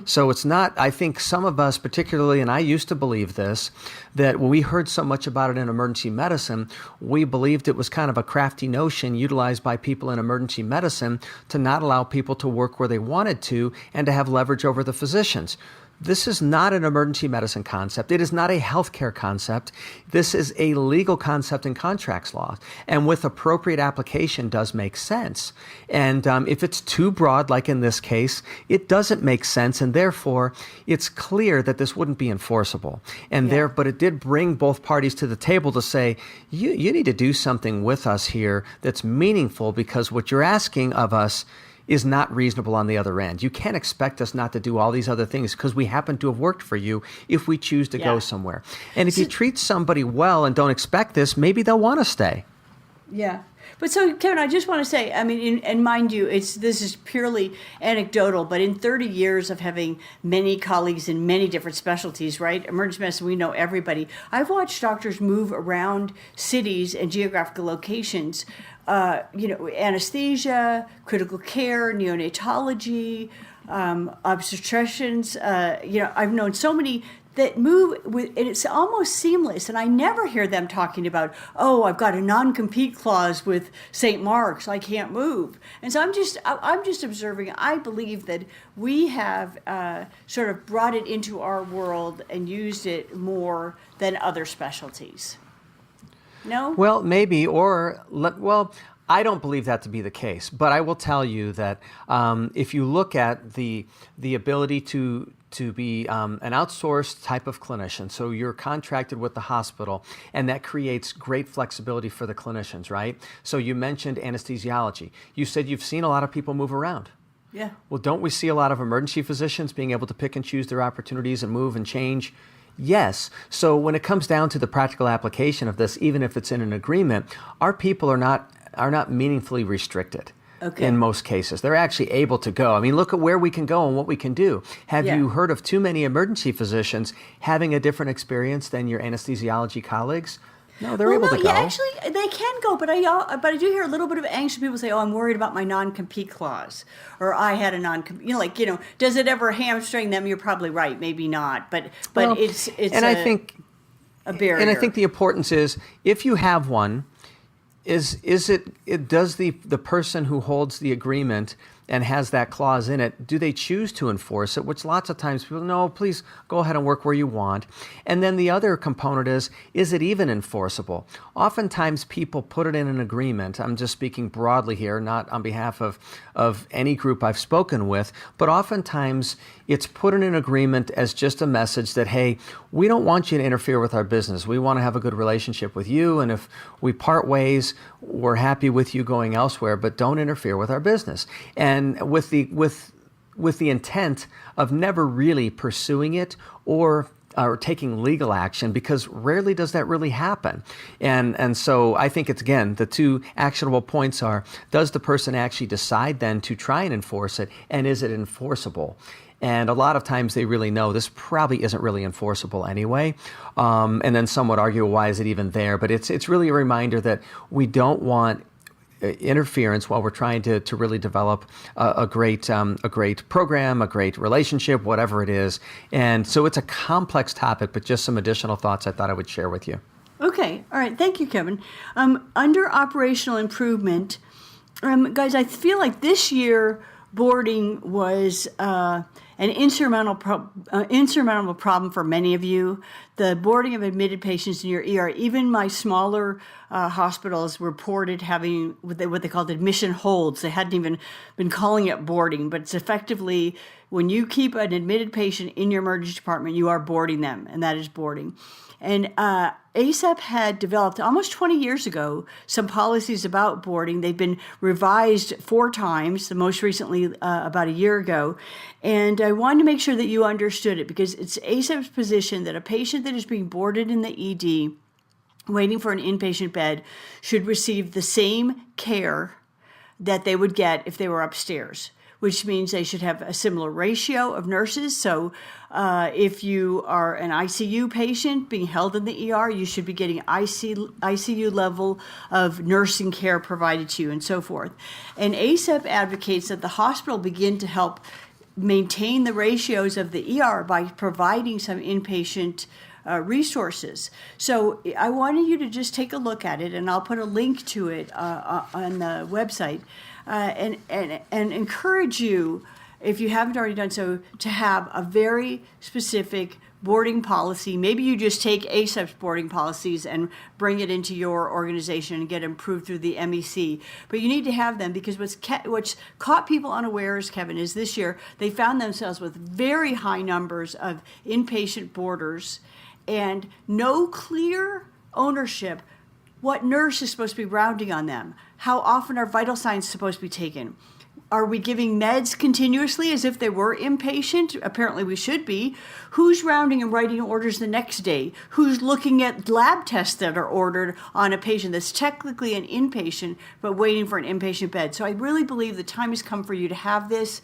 So it's not, I think some of us particularly, and I used to believe this, that when we heard so much about it in emergency medicine, we believed it was kind of a crafty notion utilized by people in emergency medicine to not allow people to work where they wanted to and to have leverage over the physicians. This is not an emergency medicine concept. It is not a healthcare concept. This is a legal concept in contracts law, and with appropriate application does make sense. And if it's too broad, like in this case, it doesn't make sense, and therefore it's clear that this wouldn't be enforceable. And but it did bring both parties to the table to say, you need to do something with us here that's meaningful, because what you're asking of us is not reasonable on the other end. You can't expect us not to do all these other things because we happen to have worked for you if we choose to go somewhere. And if you treat somebody well and don't expect this, maybe they'll want to stay. Yeah. But so, Kevin, I just want to say, I mean, and mind you, this is purely anecdotal, but in 30 years of having many colleagues in many different specialties, right? Emergency medicine, we know everybody. I've watched doctors move around cities and geographical locations, anesthesia, critical care, neonatology, obstetricians. I've known so many that move with, and it's almost seamless. And I never hear them talking about, oh, I've got a non-compete clause with St. Mark's, I can't move. And so I'm just observing. I believe that we have sort of brought it into our world and used it more than other specialties. No? Well, maybe, I don't believe that to be the case, but I will tell you that if you look at the ability to be an outsourced type of clinician, so you're contracted with the hospital, and that creates great flexibility for the clinicians, right? So you mentioned anesthesiology. You said you've seen a lot of people move around. Yeah. Well, don't we see a lot of emergency physicians being able to pick and choose their opportunities and move and change? Yes. So when it comes down to the practical application of this, even if it's in an agreement, our people are not meaningfully restricted. Okay. In most cases. They're actually able to go. I mean, look at where we can go and what we can do. Have you heard of too many emergency physicians having a different experience than your anesthesiology colleagues? No, they're able to go. Yeah, actually, they can go, but I do hear a little bit of anxious people say, "Oh, I'm worried about my non-compete clause," or "I had a non-compete." Does it ever hamstring them? You're probably right, maybe not, but Well, it's I think a barrier. And I think the importance is, if you have one, does the person who holds the agreement and has that clause in it, do they choose to enforce it? Which lots of times people, no, please go ahead and work where you want. And then the other component is it even enforceable? Oftentimes people put it in an agreement. I'm just speaking broadly here, not on behalf of any group I've spoken with, but oftentimes it's put in an agreement as just a message that, hey, we don't want you to interfere with our business. We want to have a good relationship with you. And if we part ways, we're happy with you going elsewhere, but don't interfere with our business. And with the intent of never really pursuing it or taking legal action, because rarely does that really happen. And so I think it's, again, the two actionable points are, does the person actually decide then to try and enforce it, and is it enforceable? And a lot of times they really know this probably isn't really enforceable anyway. And then some would argue, why is it even there? But it's really a reminder that we don't want interference while we're trying to really develop a great program, a great relationship, whatever it is. And so it's a complex topic, but just some additional thoughts I thought I would share with you. Okay. All right. Thank you, Kevin. Under operational improvement, guys, I feel like this year boarding was an insurmountable problem for many of you. The boarding of admitted patients in your ER, even my smaller hospitals reported having what they called admission holds. They hadn't even been calling it boarding, but it's effectively when you keep an admitted patient in your emergency department, you are boarding them, and that is boarding. And ACEP had developed almost 20 years ago some policies about boarding. They've been revised 4 times, the most recently about a year ago. And I wanted to make sure that you understood it, because it's ACEP's position that a patient that is being boarded in the ED, waiting for an inpatient bed, should receive the same care that they would get if they were upstairs, which means they should have a similar ratio of nurses. So if you are an ICU patient being held in the ER, you should be getting ICU level of nursing care provided to you, and so forth. And ACEP advocates that the hospital begin to help maintain the ratios of the ER by providing some inpatient resources. So I wanted you to just take a look at it, and I'll put a link to it on the website. And encourage you, if you haven't already done so, to have a very specific boarding policy. Maybe you just take ACEP's boarding policies and bring it into your organization and get improved through the MEC. But you need to have them, because what's caught people unawares, Kevin, is this year they found themselves with very high numbers of inpatient boarders and no clear ownership. What nurse is supposed to be rounding on them? How often are vital signs supposed to be taken? Are we giving meds continuously as if they were inpatient? Apparently we should be. Who's rounding and writing orders the next day? Who's looking at lab tests that are ordered on a patient that's technically an inpatient but waiting for an inpatient bed? So I really believe the time has come for you to have this.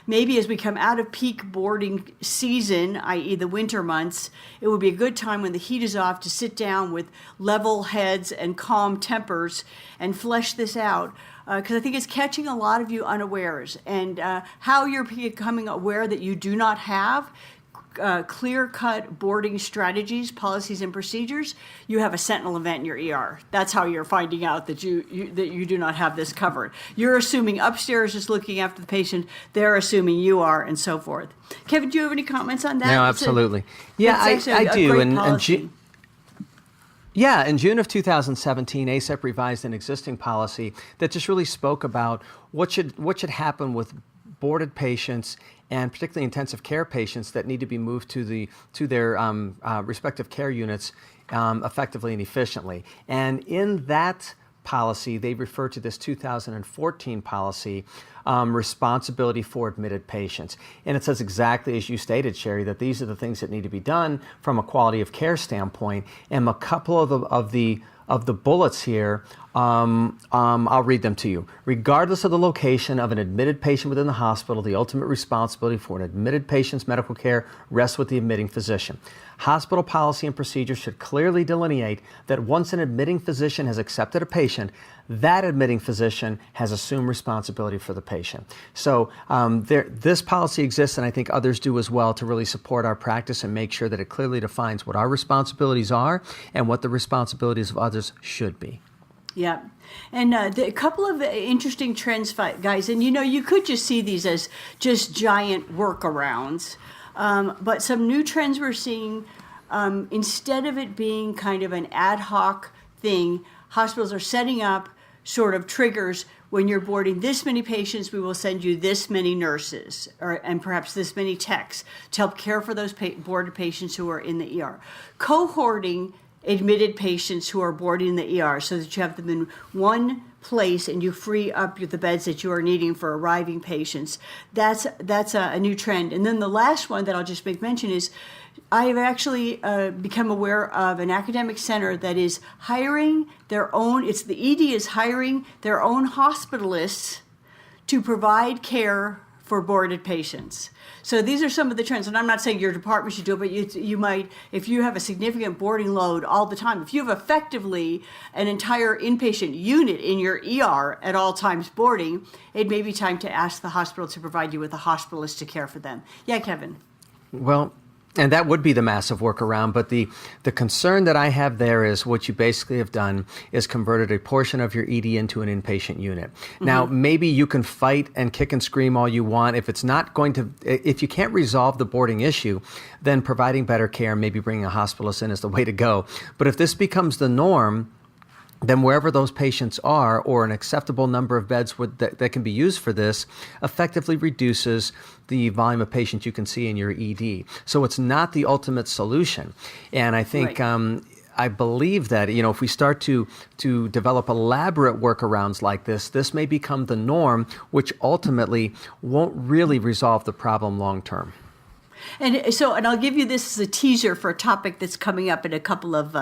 Maybe as we come out of peak boarding season, i.e. the winter months, it would be a good time when the heat is off to sit down with level heads and calm tempers and flesh this out. Because I think it's catching a lot of you unawares, and how you're becoming aware that you do not have clear-cut boarding strategies, policies, and procedures. You have a sentinel event in your ER. That's how you're finding out that you do not have this covered. You're assuming upstairs is looking after the patient. They're assuming you are, and so forth. Kevin, do you have any comments on that? No, absolutely. I do. Yeah, in June of 2017, ACEP revised an existing policy that just really spoke about what should happen with boarded patients, and particularly intensive care patients that need to be moved to their respective care units effectively and efficiently. And in that policy, they refer to this 2014 policy responsibility for admitted patients. And it says exactly as you stated, Shari, that these are the things that need to be done from a quality of care standpoint. And a couple of the bullets here, I'll read them to you. Regardless of the location of an admitted patient within the hospital, the ultimate responsibility for an admitted patient's medical care rests with the admitting physician. Hospital policy and procedures should clearly delineate that once an admitting physician has accepted a patient, that admitting physician has assumed responsibility for the patient. So this policy exists, and I think others do as well, to really support our practice and make sure that it clearly defines what our responsibilities are and what the responsibilities of others should be. Yeah. And a couple of interesting trends, guys, and you could just see these as just giant workarounds. But some new trends we're seeing, instead of it being kind of an ad hoc thing, hospitals are setting up sort of triggers. When you're boarding this many patients, we will send you this many nurses and perhaps this many techs to help care for those boarded patients who are in the ER. Cohorting admitted patients who are boarding in the ER so that you have them in one place and you free up the beds that you are needing for arriving patients. That's a new trend. And then the last one that I'll just make mention is I have actually become aware of an academic center that is hiring their own, the ED is hiring their own hospitalists to provide care for boarded patients. So these are some of the trends, and I'm not saying your department should do it, but you might, if you have a significant boarding load all the time, if you have effectively an entire inpatient unit in your ER at all times boarding, it may be time to ask the hospital to provide you with a hospitalist to care for them. Yeah, Kevin. Well, and that would be the massive workaround, but the concern that I have there is what you basically have done is converted a portion of your ED into an inpatient unit. Mm-hmm. Now, maybe you can fight and kick and scream all you want. If you can't resolve the boarding issue, then providing better care, maybe bringing a hospitalist in is the way to go. But if this becomes the norm, then wherever those patients are, or an acceptable number of beds that can be used for this, effectively reduces the volume of patients you can see in your ED. So it's not the ultimate solution. And I think I believe that if we start to develop elaborate workarounds like this may become the norm, which ultimately won't really resolve the problem long term. And I'll give you this as a teaser for a topic that's coming up in a couple of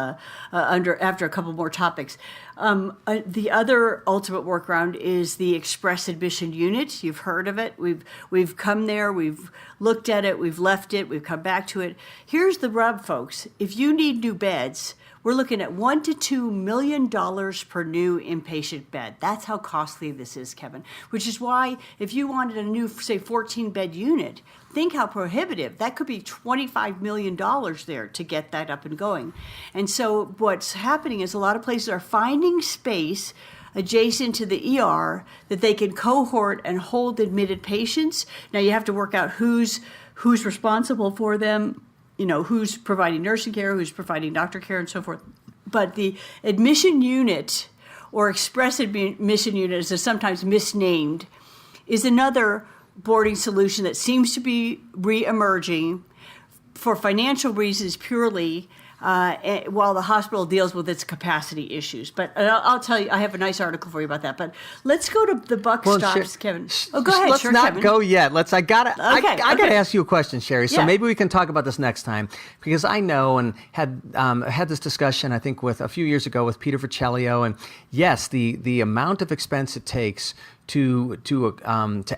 after a couple more topics. The other ultimate workaround is the express admission unit. You've heard of it. We've come there. We've looked at it. We've left it. We've come back to it. Here's the rub, folks. If you need new beds, we're looking at $1 to $2 million per new inpatient bed. That's how costly this is, Kevin. Which is why if you wanted a new, say, 14-bed unit, think how prohibitive. That could be $25 million there to get that up and going. And so what's happening is a lot of places are finding space adjacent to the ER that they can cohort and hold admitted patients. Now you have to work out who's responsible for them, who's providing nursing care, who's providing doctor care, and so forth. But the admission unit, or express admission unit, as it's sometimes misnamed, is another boarding solution that seems to be re-emerging for financial reasons purely, while the hospital deals with its capacity issues. But I'll tell you, I have a nice article for you about that. But let's go to the buck stops, Kevin. Oh, go ahead. Let's not go yet. I gotta ask you a question, Shari. So maybe we can talk about this next time, because I know and had this discussion, I think, with a few years ago with Peter Vercellio, and yes, the amount of expense it takes to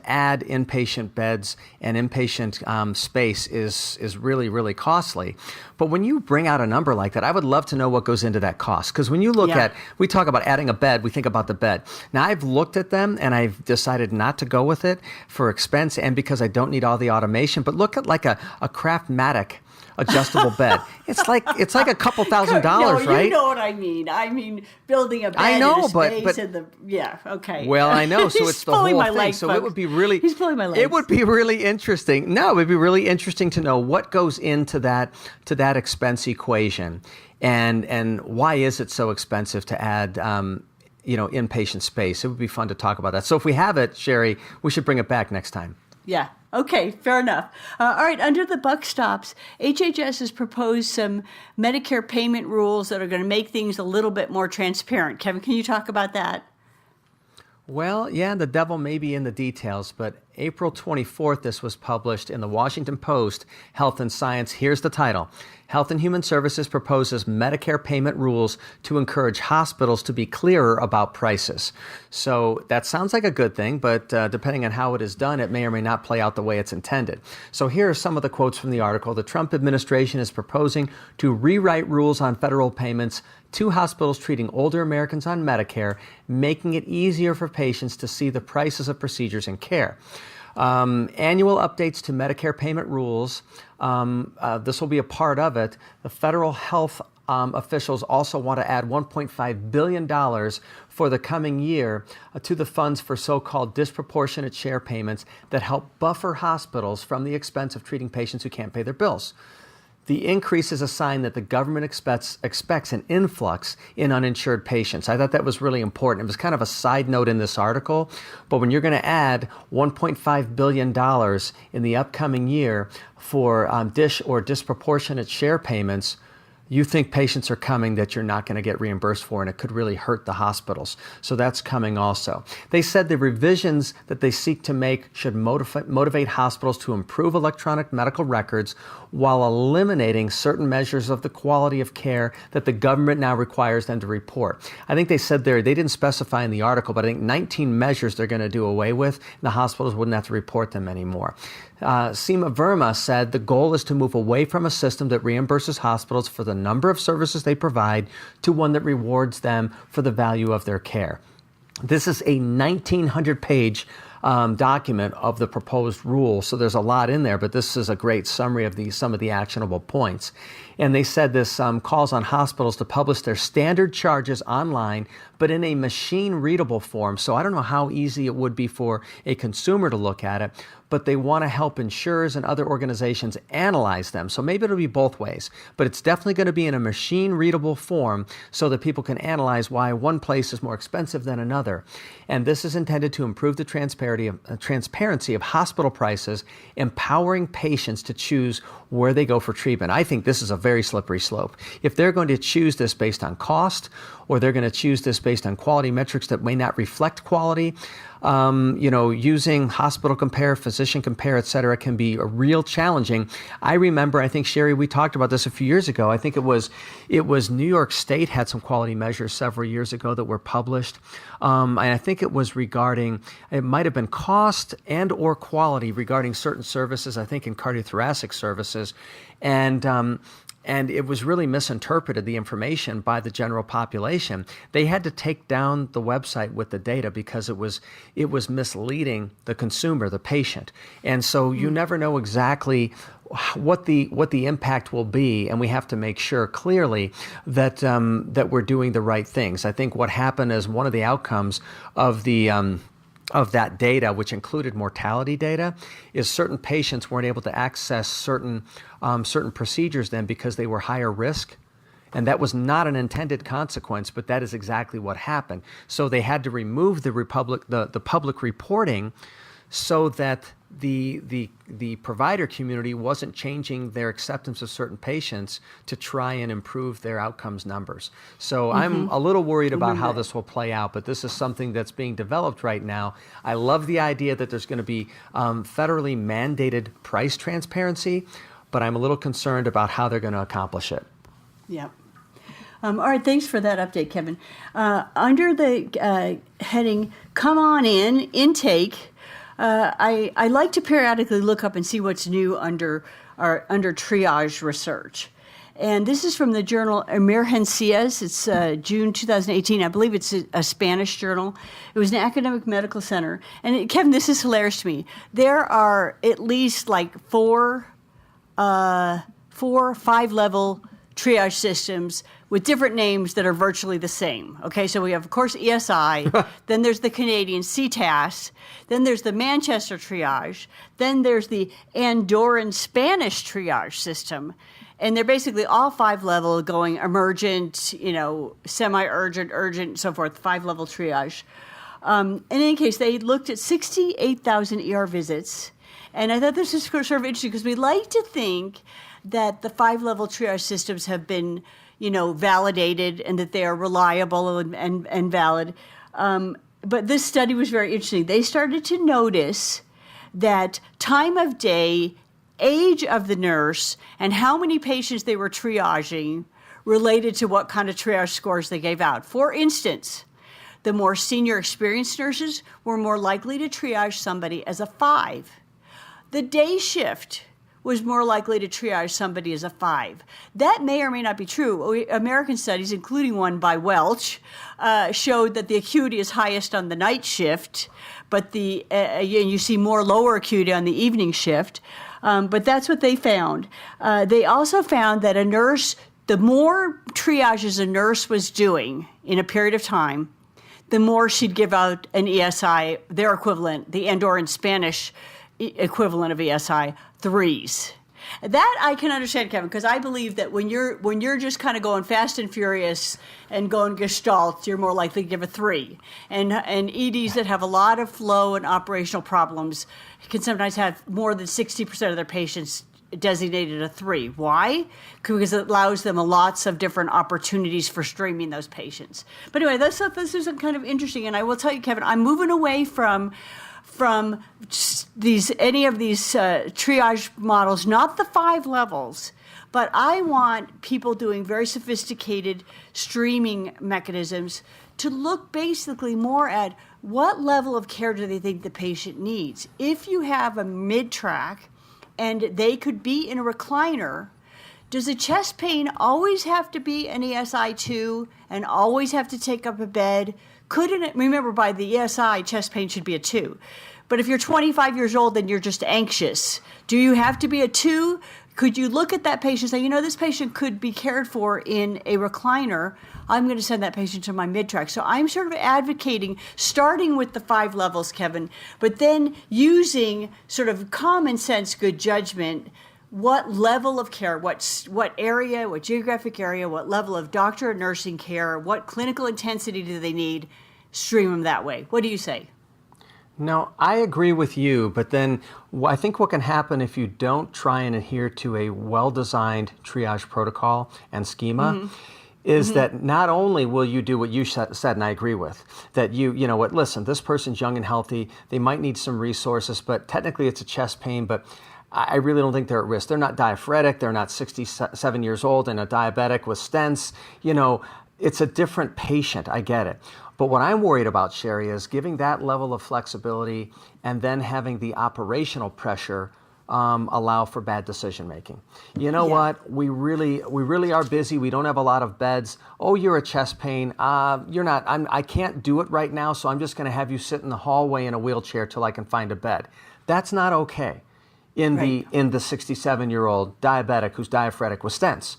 add inpatient beds and inpatient space is really, really costly. But when you bring out a number like that, I would love to know what goes into that cost. Because when you look we talk about adding a bed, we think about the bed. Now, I've looked at them and I've decided not to go with it for expense and because I don't need all the automation. But look at like a Craftmatic adjustable bed. It's like a couple $1,000s, right? You know what I mean. I mean, building a bed in a space okay. Well, I know. So it's the whole thing. Leg, so folks. It would be really. He's pulling my legs. It would be really interesting. No, it would be really interesting to know what goes into that expense equation, and why is it so expensive to add inpatient space. It would be fun to talk about that. So if we have it, Shari, we should bring it back next time. Yeah. Okay, fair enough. All right, under the buck stops, HHS has proposed some Medicare payment rules that are going to make things a little bit more transparent. Kevin, can you talk about that? Well, yeah, the devil may be in the details, but April 24th, this was published in the Washington Post, Health and Science. Here's the title. Health and Human Services proposes Medicare payment rules to encourage hospitals to be clearer about prices. So that sounds like a good thing, but depending on how it is done, it may or may not play out the way it's intended. So here are some of the quotes from the article. The Trump administration is proposing to rewrite rules on federal payments to hospitals treating older Americans on Medicare, making it easier for patients to see the prices of procedures and care. Annual updates to Medicare payment rules. This will be a part of it. The federal health officials also want to add $1.5 billion for the coming year to the funds for so-called disproportionate share payments that help buffer hospitals from the expense of treating patients who can't pay their bills. The increase is a sign that the government expects an influx in uninsured patients. I thought that was really important. It was kind of a side note in this article, but when you're going to add $1.5 billion in the upcoming year for disproportionate share payments, you think patients are coming that you're not going to get reimbursed for, and it could really hurt the hospitals. So that's coming also. They said the revisions that they seek to make should motivate hospitals to improve electronic medical records while eliminating certain measures of the quality of care that the government now requires them to report. I think they said they didn't specify in the article, but I think 19 measures they're going to do away with, and the hospitals wouldn't have to report them anymore. Seema Verma said the goal is to move away from a system that reimburses hospitals for the number of services they provide to one that rewards them for the value of their care. This is a 1,900-page document of the proposed rule, so there's a lot in there, but this is a great summary of some of the actionable points. And they said this calls on hospitals to publish their standard charges online, but in a machine-readable form. So I don't know how easy it would be for a consumer to look at it, but they want to help insurers and other organizations analyze them. So maybe it'll be both ways, but it's definitely going to be in a machine-readable form so that people can analyze why one place is more expensive than another. And this is intended to improve the transparency of hospital prices, empowering patients to choose where they go for treatment. I think this is a very slippery slope. If they're going to choose this based on cost, or they're going to choose this based on quality metrics that may not reflect quality, using hospital compare, physician compare, et cetera, can be a real challenging. I remember, I think, Shari, we talked about this a few years ago. I think it was New York State had some quality measures several years ago that were published. And I think it was it might have been cost and or quality regarding certain services, I think in cardiothoracic services. And it was really misinterpreted, the information, by the general population. They had to take down the website with the data because it was misleading the consumer, the patient. And so you never know exactly what the impact will be, and we have to make sure clearly that that we're doing the right things. I think what happened is one of the outcomes of that data, which included mortality data, is certain patients weren't able to access certain procedures then because they were higher risk. And that was not an intended consequence, but that is exactly what happened. So they had to remove the public reporting so that the provider community wasn't changing their acceptance of certain patients to try and improve their outcomes numbers. So I'm a little worried about how this will play out, but this is something that's being developed right now. I love the idea that there's going to be federally mandated price transparency, but I'm a little concerned about how they're going to accomplish it. Yeah. All right, thanks for that update, Kevin. Under the heading, Come On In, Intake, I like to periodically look up and see what's new under triage research. And this is from the journal Emergencias. It's June 2018. I believe it's a Spanish journal. It was an academic medical center. And Kevin, this is hilarious to me. There are at least like four 5-level triage systems with different names that are virtually the same. Okay, so we have, of course, ESI, then there's the Canadian CTAS, then there's the Manchester triage, then there's the Andorran Spanish triage system, and they're basically all 5-level going emergent, semi-urgent, urgent, so forth, 5-level triage. In any case, they looked at 68,000 ER visits, and I thought this was sort of interesting because we like to think that the 5-level triage systems have been, validated and that they are reliable and valid. but this study was very interesting. They started to notice that time of day, age of the nurse, and how many patients they were triaging related to what kind of triage scores they gave out. For instance, the more senior experienced nurses were more likely to triage somebody as a 5. The day shift was more likely to triage somebody as a 5. That may or may not be true. American studies, including one by Welch, showed that the acuity is highest on the night shift, but you see more lower acuity on the evening shift. But that's what they found. They also found that a nurse, the more triages a nurse was doing in a period of time, the more she'd give out an ESI, their equivalent, the Andor in Spanish equivalent of ESI, 3s. That I can understand, Kevin, because I believe that when you're just kind of going fast and furious and going gestalt, you're more likely to give a 3. And EDs that have a lot of flow and operational problems can sometimes have more than 60% of their patients designated a 3. Why? Because it allows them lots of different opportunities for streaming those patients. But anyway, this is kind of interesting, and I will tell you, Kevin, I'm moving away from any of these triage models, not the 5 levels, but I want people doing very sophisticated streaming mechanisms to look basically more at what level of care do they think the patient needs. If you have a mid-track and they could be in a recliner, does the chest pain always have to be an ESI 2 and always have to take up a bed? Couldn't it, remember, by the ESI, chest pain should be a 2. But if you're 25 years old and you're just anxious, do you have to be a 2? Could you look at that patient and say, this patient could be cared for in a recliner. I'm going to send that patient to my mid-track. So I'm sort of advocating starting with the 5 levels, Kevin, but then using sort of common sense, good judgment. What level of care, what area, what geographic area, what level of doctor and nursing care, what clinical intensity do they need? Stream them that way. What do you say? No, I agree with you, but then I think what can happen if you don't try and adhere to a well-designed triage protocol and schema is that not only will you do what you said, and I agree with, that listen, this person's young and healthy, they might need some resources, but technically it's a chest pain, but I really don't think they're at risk. They're not diaphoretic. They're not 67 years old and a diabetic with stents. It's a different patient. I get it. But what I'm worried about, Shari, is giving that level of flexibility and then having the operational pressure allow for bad decision making. What? We really are busy. We don't have a lot of beds. Oh, you're a chest pain. You're not. I can't do it right now, so I'm just going to have you sit in the hallway in a wheelchair till I can find a bed. That's not okay. In the 67-year-old diabetic who's diaphoretic with stents.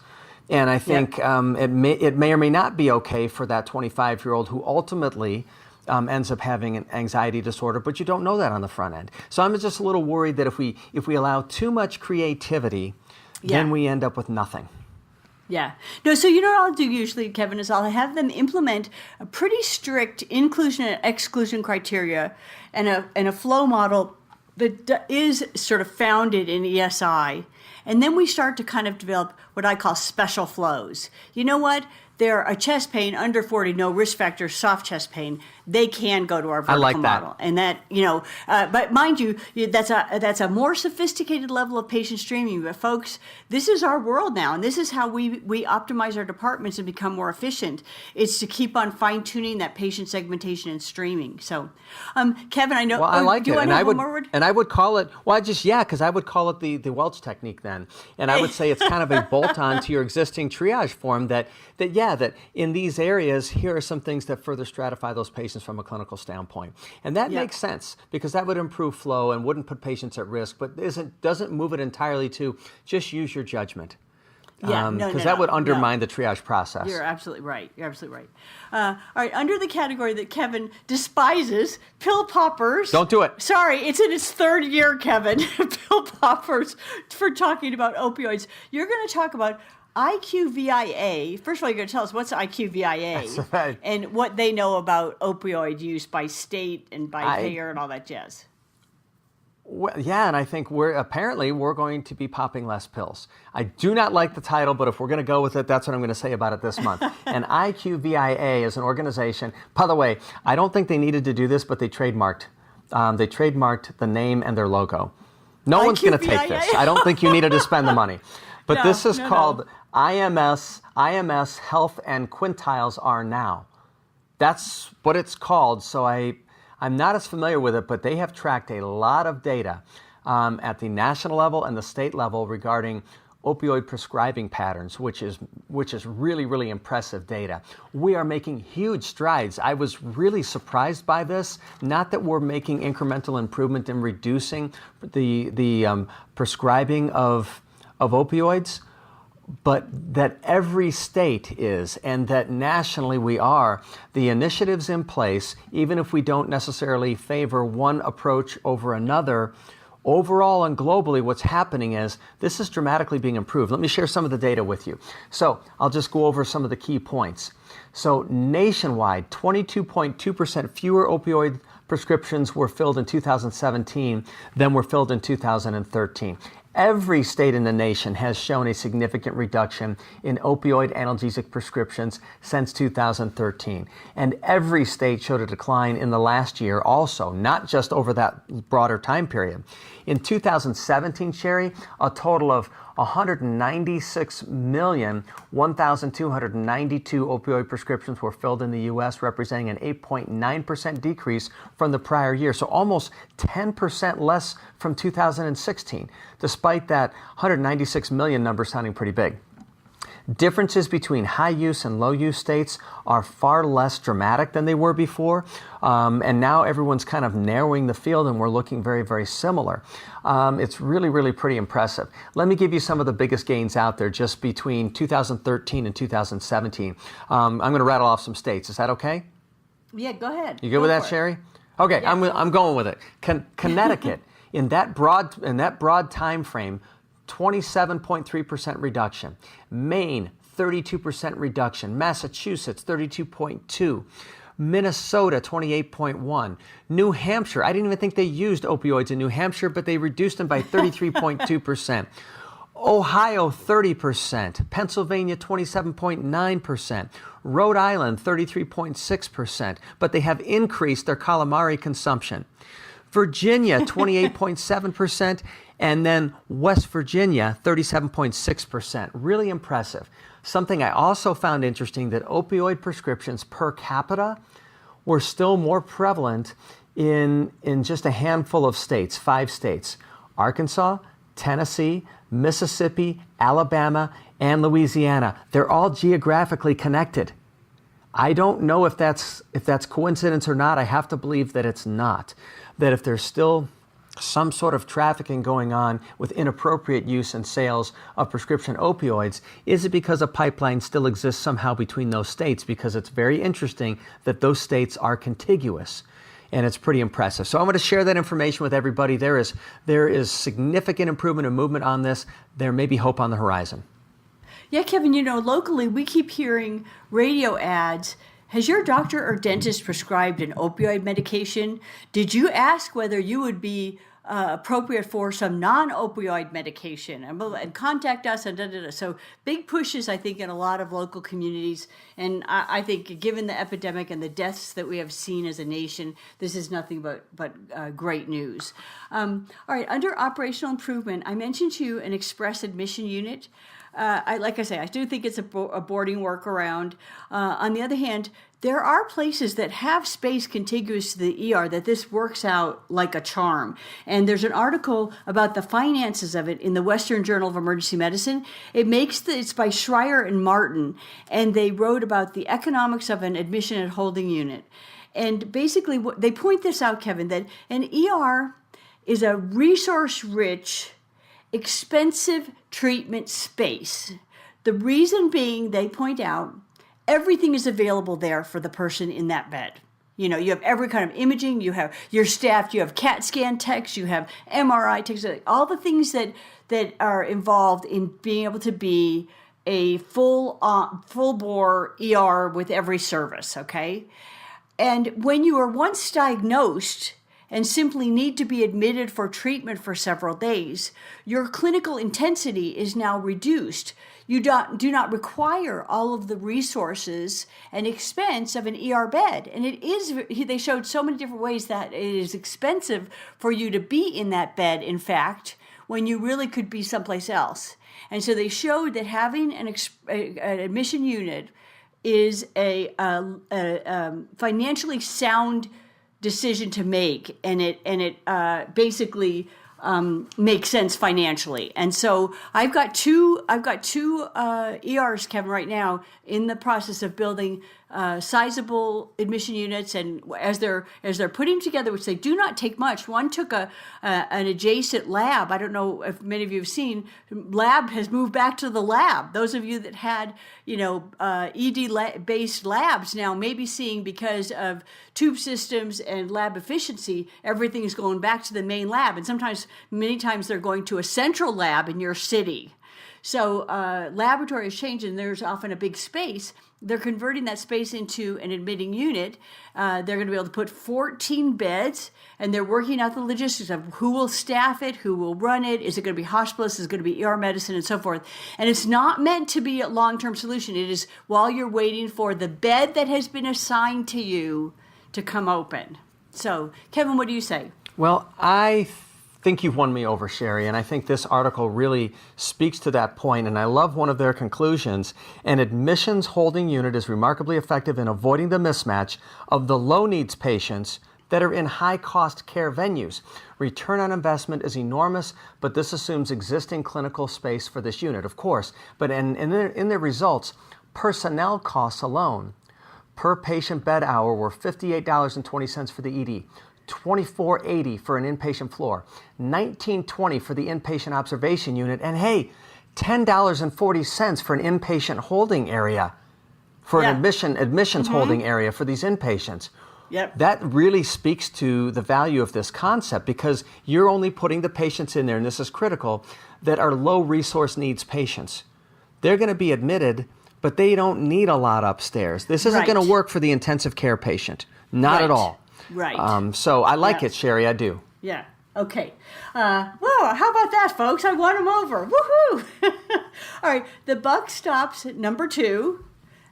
And I think it may or may not be okay for that 25-year-old who ultimately ends up having an anxiety disorder, but you don't know that on the front end. So I'm just a little worried that if we allow too much creativity, then we end up with nothing. Yeah. No, so what I'll do usually, Kevin, is I'll have them implement a pretty strict inclusion and exclusion criteria and a flow model that is sort of founded in ESI. And then we start to kind of develop what I call special flows. You know what? They're a chest pain under 40, no risk factor, soft chest pain. They can go to our vertical model. And that, but mind you, that's a more sophisticated level of patient streaming. But folks, this is our world now. And this is how we optimize our departments and become more efficient. It's to keep on fine tuning that patient segmentation and streaming. So, Kevin, I know. Well, I like do it. You And I would call it, because I would call it the Welch technique then. And I would say it's kind of a bolt-on to your existing triage form that in these areas, here are some things that further stratify those patients from a clinical standpoint. And that makes sense because that would improve flow and wouldn't put patients at risk, but doesn't move it entirely to just use your judgment. Because that would undermine the triage process. You're absolutely right. All right, under the category that Kevin despises, pill poppers. Don't do it. Sorry, it's in its 3rd year, Kevin. Pill poppers for talking about opioids. You're going to talk about IQVIA. First of all, you're going to tell us what's IQVIA That's right. and what they know about opioid use by state and by payer and all that jazz. Well, yeah, and I think we're going to be popping less pills. I do not like the title, but if we're going to go with it, that's what I'm going to say about it this month. And IQVIA is an organization. By the way, I don't think they needed to do this, but they trademarked. They trademarked the name and their logo. No one's going to take this. I don't think you needed to spend the money. But this is called IMS Health and Quintiles Are Now. That's what it's called. So I'm not as familiar with it, but they have tracked a lot of data at the national level and the state level regarding opioid prescribing patterns, which is really, really impressive data. We are making huge strides. I was really surprised by this. Not that we're making incremental improvement in reducing the prescribing of opioids, but that every state is, and that nationally we are. The initiatives in place, even if we don't necessarily favor one approach over another, overall and globally, what's happening is this is dramatically being improved. Let me share some of the data with you. So I'll just go over some of the key points. So nationwide, 22.2% fewer opioid prescriptions were filled in 2017 than were filled in 2013. Every state in the nation has shown a significant reduction in opioid analgesic prescriptions since 2013. And every state showed a decline in the last year also, not just over that broader time period. In 2017, Shari, a total of 196,001,292 opioid prescriptions were filled in the U.S., representing an 8.9% decrease from the prior year. So almost 10% less from 2016, despite that 196 million number sounding pretty big. Differences between high use and low use states are far less dramatic than they were before. And now everyone's kind of narrowing the field and we're looking very, very similar. It's really, really pretty impressive. Let me give you some of the biggest gains out there just between 2013 and 2017. I'm going to rattle off some states. Is that okay? Yeah, go ahead. You good with that, Shari? Okay, yeah. I'm going with it. Connecticut, in that broad time frame, 27.3% reduction. Maine, 32% reduction. Massachusetts, 32.2%. Minnesota, 28.1%. New Hampshire, I didn't even think they used opioids in New Hampshire, but they reduced them by 33.2%. Ohio, 30%. Pennsylvania, 27.9%. Rhode Island, 33.6%. But they have increased their calamari consumption. Virginia, 28.7%. And then West Virginia, 37.6%. Really impressive. Something I also found interesting, that opioid prescriptions per capita were still more prevalent in just a handful of states, 5 states: Arkansas, Tennessee, Mississippi, Alabama, and Louisiana. They're all geographically connected. I don't know if that's coincidence or not. I have to believe that it's not. That if there's still some sort of trafficking going on with inappropriate use and sales of prescription opioids, is it because a pipeline still exists somehow between those states? Because it's very interesting that those states are contiguous. And it's pretty impressive. So I'm going to share that information with everybody. There is significant improvement and movement on this. There may be hope on the horizon. Yeah, Kevin, locally we keep hearing radio ads. Has your doctor or dentist prescribed an opioid medication? Did you ask whether you would be appropriate for some non-opioid medication? And contact us. And So big pushes, I think, in a lot of local communities. And I think given the epidemic and the deaths that we have seen as a nation, this is nothing but great news. All right, under operational improvement, I mentioned to you an express admission unit. Like I say, I do think it's a boarding workaround. On the other hand, there are places that have space contiguous to the ER that this works out like a charm. And there's an article about the finances of it in the Western Journal of Emergency Medicine. It's by Schreier and Martin, and they wrote about the economics of an admission and holding unit. And basically, they point this out, Kevin, that an ER is a resource-rich, expensive treatment space. The reason being, they point out, everything is available there for the person in that bed. You have every kind of imaging, you have your staff, you have CAT scan techs, you have MRI techs, all the things that are involved in being able to be a full-bore ER with every service, okay? And when you are once diagnosed and simply need to be admitted for treatment for several days, your clinical intensity is now reduced. You do not require all of the resources and expense of an ER bed. And they showed so many different ways that it is expensive for you to be in that bed, in fact, when you really could be someplace else. And so they showed that having an admission unit is a financially sound decision to make, and it basically makes sense financially. And so I've got two ERs, Kevin, right now in the process of building sizable admission units, and as they're putting together, which they do not take much. One took an adjacent lab. I don't know if many of you have seen. Lab has moved back to the lab. Those of you that had ED based labs now may be seeing, because of tube systems and lab efficiency, everything is going back to the main lab, and many times they're going to a central lab in your city. So laboratory is changing. There's often a big space. They're converting that space into an admitting unit. They're going to be able to put 14 beds, and they're working out the logistics of who will staff it, who will run it. Is it going to be hospitalists? Is it going to be ER medicine, and so forth? And it's not meant to be a long-term solution. It is while you're waiting for the bed that has been assigned to you to come open. So, Kevin, what do you say? Well, I think you've won me over, Shari, and I think this article really speaks to that point, and I love one of their conclusions. An admissions holding unit is remarkably effective in avoiding the mismatch of the low needs patients that are in high cost care venues. Return on investment is enormous, but this assumes existing clinical space for this unit, of course. But in their results, personnel costs alone per patient bed hour were $58.20 for the ED, $24.80 for an inpatient floor, $19.20 for the inpatient observation unit, and hey, $10.40 for an inpatient holding area, for an admissions holding area for these inpatients. Yep. That really speaks to the value of this concept, because you're only putting the patients in there, and this is critical, that are low resource needs patients. They're going to be admitted, but they don't need a lot upstairs. This isn't going to work for the intensive care patient. Not at all. Right. So I like it, Shari, I do. Yeah. Okay. Well, how about that, folks? I won them over. Woohoo! All right. The buck stops at number 2.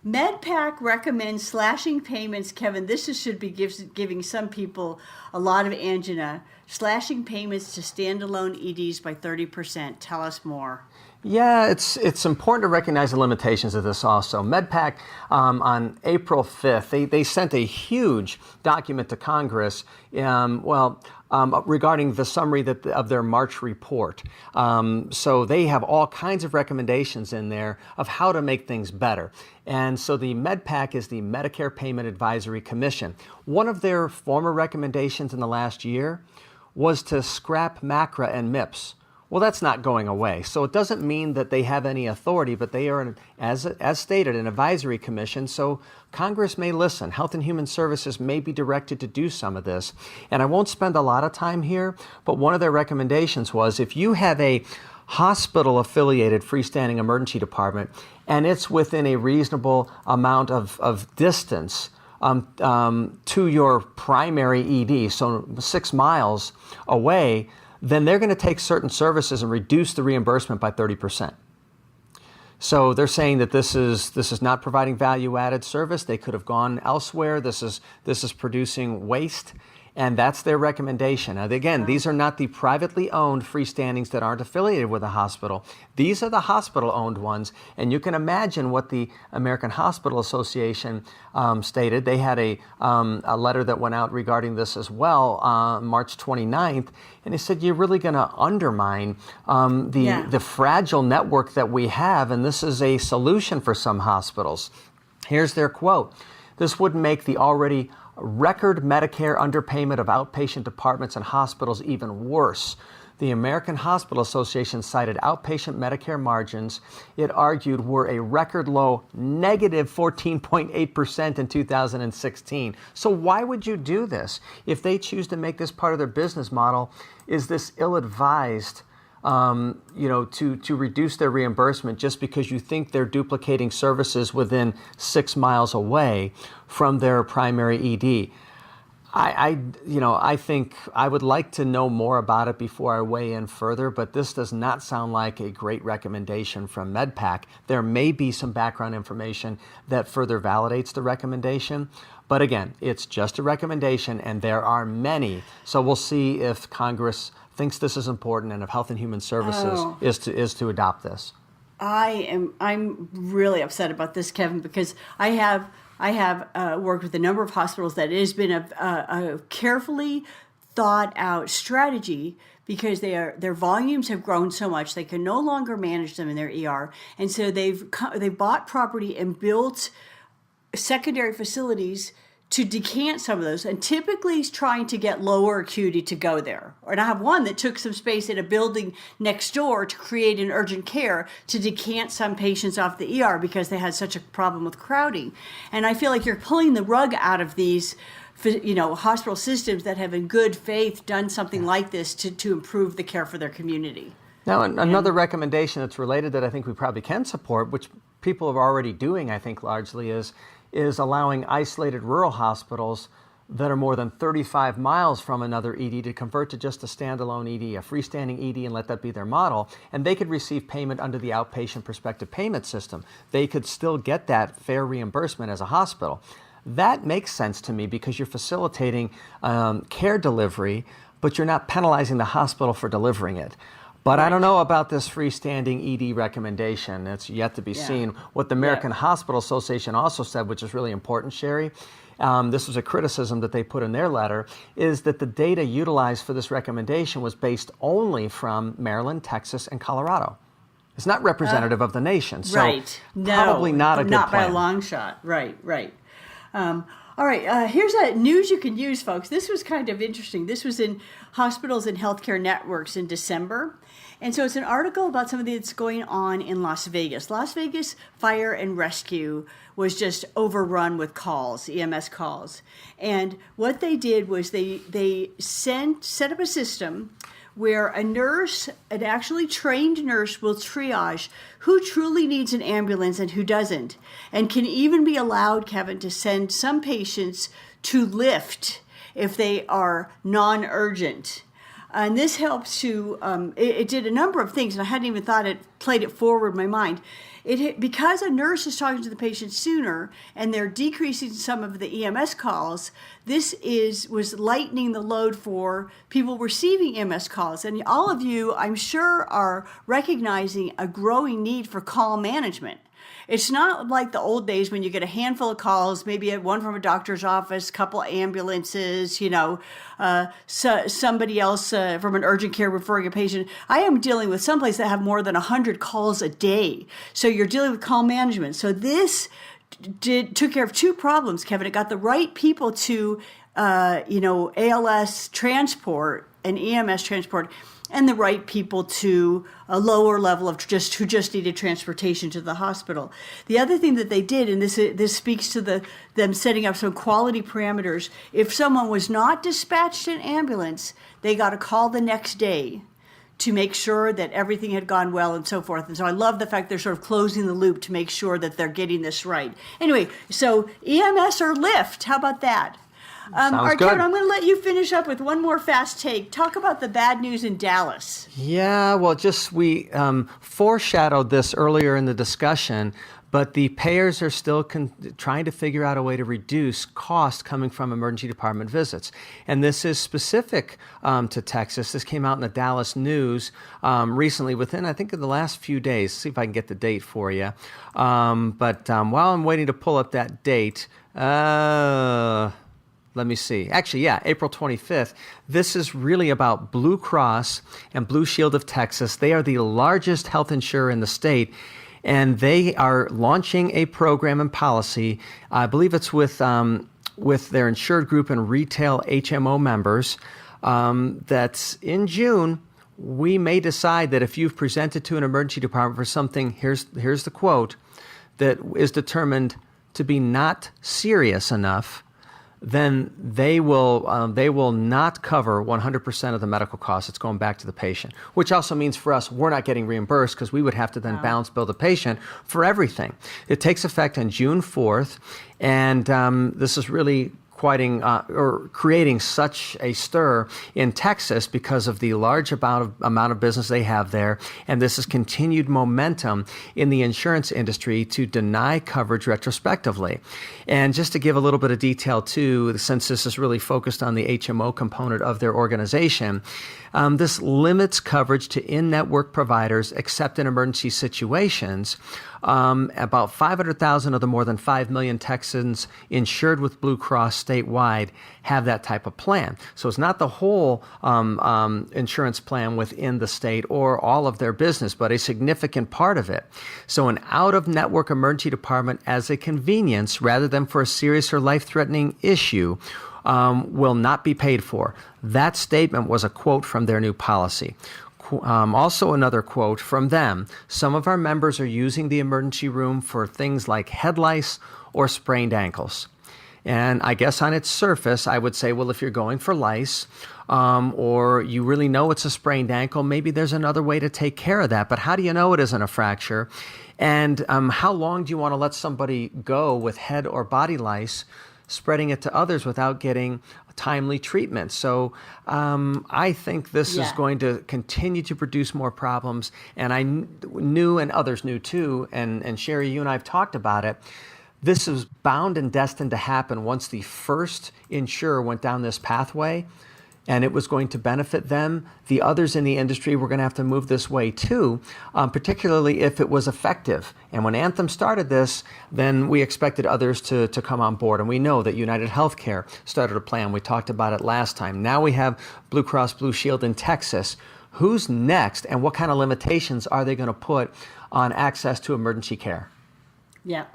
MedPAC recommends slashing payments. Kevin, should be giving some people a lot of angina. Slashing payments to standalone EDs by 30%. Tell us more. Yeah, it's important to recognize the limitations of this also. MedPAC, on April 5th, they sent a huge document to Congress, regarding the summary of their March report. So they have all kinds of recommendations in there of how to make things better. And so the MedPAC is the Medicare Payment Advisory Commission. One of their former recommendations in the last year was to scrap MACRA and MIPS. Well, that's not going away. So it doesn't mean that they have any authority, but they are, as stated, an advisory commission. So Congress may listen. Health and Human Services may be directed to do some of this. And I won't spend a lot of time here, but one of their recommendations was, if you have a hospital-affiliated freestanding emergency department and it's within a reasonable amount of distance to your primary ED, so 6 miles away, then they're going to take certain services and reduce the reimbursement by 30%. So they're saying that this is not providing value-added service. They could have gone elsewhere. This is producing waste, and that's their recommendation. Now, again, these are not the privately owned freestandings that aren't affiliated with a hospital. These are the hospital-owned ones, and you can imagine what the American Hospital Association stated. They had a letter that went out regarding this as well, March 29th, and they said, you're really going to undermine the fragile network that we have, and this is a solution for some hospitals. Here's their quote. This would make the already record Medicare underpayment of outpatient departments and hospitals even worse. The American Hospital Association cited outpatient Medicare margins, it argued, were a record low negative 14.8% in 2016. So why would you do this? If they choose to make this part of their business model, is this ill-advised to reduce their reimbursement just because you think they're duplicating services within 6 miles away from their primary ED? I think I would like to know more about it before I weigh in further, but this does not sound like a great recommendation from MedPAC. There may be some background information that further validates the recommendation, but again, it's just a recommendation, and there are many. So we'll see if Congress thinks this is important and if Health and Human Services is to adopt this. I'm really upset about this, Kevin, because I have worked with a number of hospitals that it has been a carefully thought out strategy, because their volumes have grown so much they can no longer manage them in their ER, and so they bought property and built secondary facilities to decant some of those, and typically is trying to get lower acuity to go there. And I have one that took some space in a building next door to create an urgent care to decant some patients off the ER because they had such a problem with crowding. And I feel like you're pulling the rug out of these hospital systems that have in good faith done something like this to improve the care for their community. Now, another recommendation that's related that I think we probably can support, which people are already doing, I think largely, is allowing isolated rural hospitals that are more than 35 miles from another ED to convert to just a standalone ED, a freestanding ED, and let that be their model. And they could receive payment under the outpatient prospective payment system. They could still get that fair reimbursement as a hospital. That makes sense to me because you're facilitating care delivery, but you're not penalizing the hospital for delivering it. But right. I don't know about this freestanding ED recommendation. It's yet to be seen. What the American Hospital Association also said, which is really important, Shari, this was a criticism that they put in their letter, is that the data utilized for this recommendation was based only from Maryland, Texas, and Colorado. It's not representative of the nation. So right. probably not a good not plan. By a long shot. Right. All right, here's a news you can use, folks. This was kind of interesting. This was in Hospitals and Healthcare Networks in December. And so it's an article about something that's going on in Las Vegas. Las Vegas Fire and Rescue was just overrun with calls, EMS calls. And what they did was they set up a system where a nurse, an actually trained nurse, will triage who truly needs an ambulance and who doesn't, and can even be allowed, Kevin, to send some patients to lift if they are non-urgent. And this helps to, it did a number of things, and I hadn't even thought played it forward in my mind. Because a nurse is talking to the patient sooner and they're decreasing some of the EMS calls, this was lightening the load for people receiving EMS calls. And all of you, I'm sure, are recognizing a growing need for call management. It's not like the old days when you get a handful of calls, maybe one from a doctor's office, couple ambulances, somebody else from an urgent care referring a patient. I am dealing with someplace that have more than 100 calls a day. So you're dealing with call management. So this took care of two problems, Kevin. It got the right people to, ALS transport and EMS transport, and the right people to a lower level of who just needed transportation to the hospital. The other thing that they did, and this speaks to them setting up some quality parameters, if someone was not dispatched in ambulance, they got a call the next day to make sure that everything had gone well and so forth. And so I love the fact they're sort of closing the loop to make sure that they're getting this right. Anyway, so EMS or lift, how about that? All right, good. Kevin, I'm going to let you finish up with one more fast take. Talk about the bad news in Dallas. Yeah, well, we foreshadowed this earlier in the discussion, but the payers are still trying to figure out a way to reduce cost coming from emergency department visits. And this is specific to Texas. This came out in the Dallas News recently, within, I think, in the last few days. See if I can get the date for you. But while I'm waiting to pull up that date, let me see. Actually, April 25th. This is really about Blue Cross and Blue Shield of Texas. They are the largest health insurer in the state, and they are launching a program and policy. I believe it's with their insured group and retail HMO members. That's in June. We may decide that if you've presented to an emergency department for something, here's the quote, that is determined to be not serious enough, then they will not cover 100% of the medical costs. It's going back to the patient, which also means for us, we're not getting reimbursed because we would have to then balance bill the patient for everything. It takes effect on June 4th, and this is really creating such a stir in Texas because of the large amount of business they have there. And this is continued momentum in the insurance industry to deny coverage retrospectively. And just to give a little bit of detail too, since this is really focused on the HMO component of their organization, this limits coverage to in-network providers except in emergency situations. About 500,000 of the more than 5 million Texans insured with Blue Cross statewide have that type of plan. So it's not the whole insurance plan within the state or all of their business, but a significant part of it. So an out-of-network emergency department as a convenience rather than for a serious or life-threatening issue will not be paid for. That statement was a quote from their new policy. Also another quote from them: some of our members are using the emergency room for things like head lice or sprained ankles. And I guess on its surface, I would say, well, if you're going for lice or you really know it's a sprained ankle, maybe there's another way to take care of that. But how do you know it isn't a fracture? And how long do you want to let somebody go with head or body lice, spreading it to others without getting timely treatment? So I think this is going to continue to produce more problems. And I knew, and others knew too, and Shari, you and I have talked about it, this is bound and destined to happen once the first insurer went down this pathway, and it was going to benefit them. The others in the industry were going to have to move this way too, particularly if it was effective. And when Anthem started this, then we expected others to come on board. And we know that United Healthcare started a plan. We talked about it last time. Now we have Blue Cross Blue Shield in Texas. Who's next, and what kind of limitations are they going to put on access to emergency care? Yeah.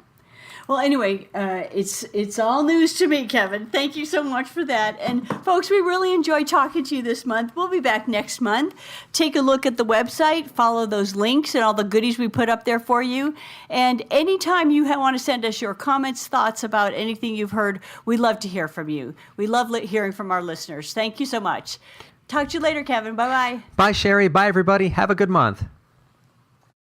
Well, anyway, it's all news to me, Kevin. Thank you so much for that. And folks, we really enjoyed talking to you this month. We'll be back next month. Take a look at the website, follow those links and all the goodies we put up there for you. And anytime you want to send us your comments, thoughts about anything you've heard, we love to hear from you. We love hearing from our listeners. Thank you so much. Talk to you later, Kevin. Bye-bye. Bye, Shari. Bye, everybody. Have a good month.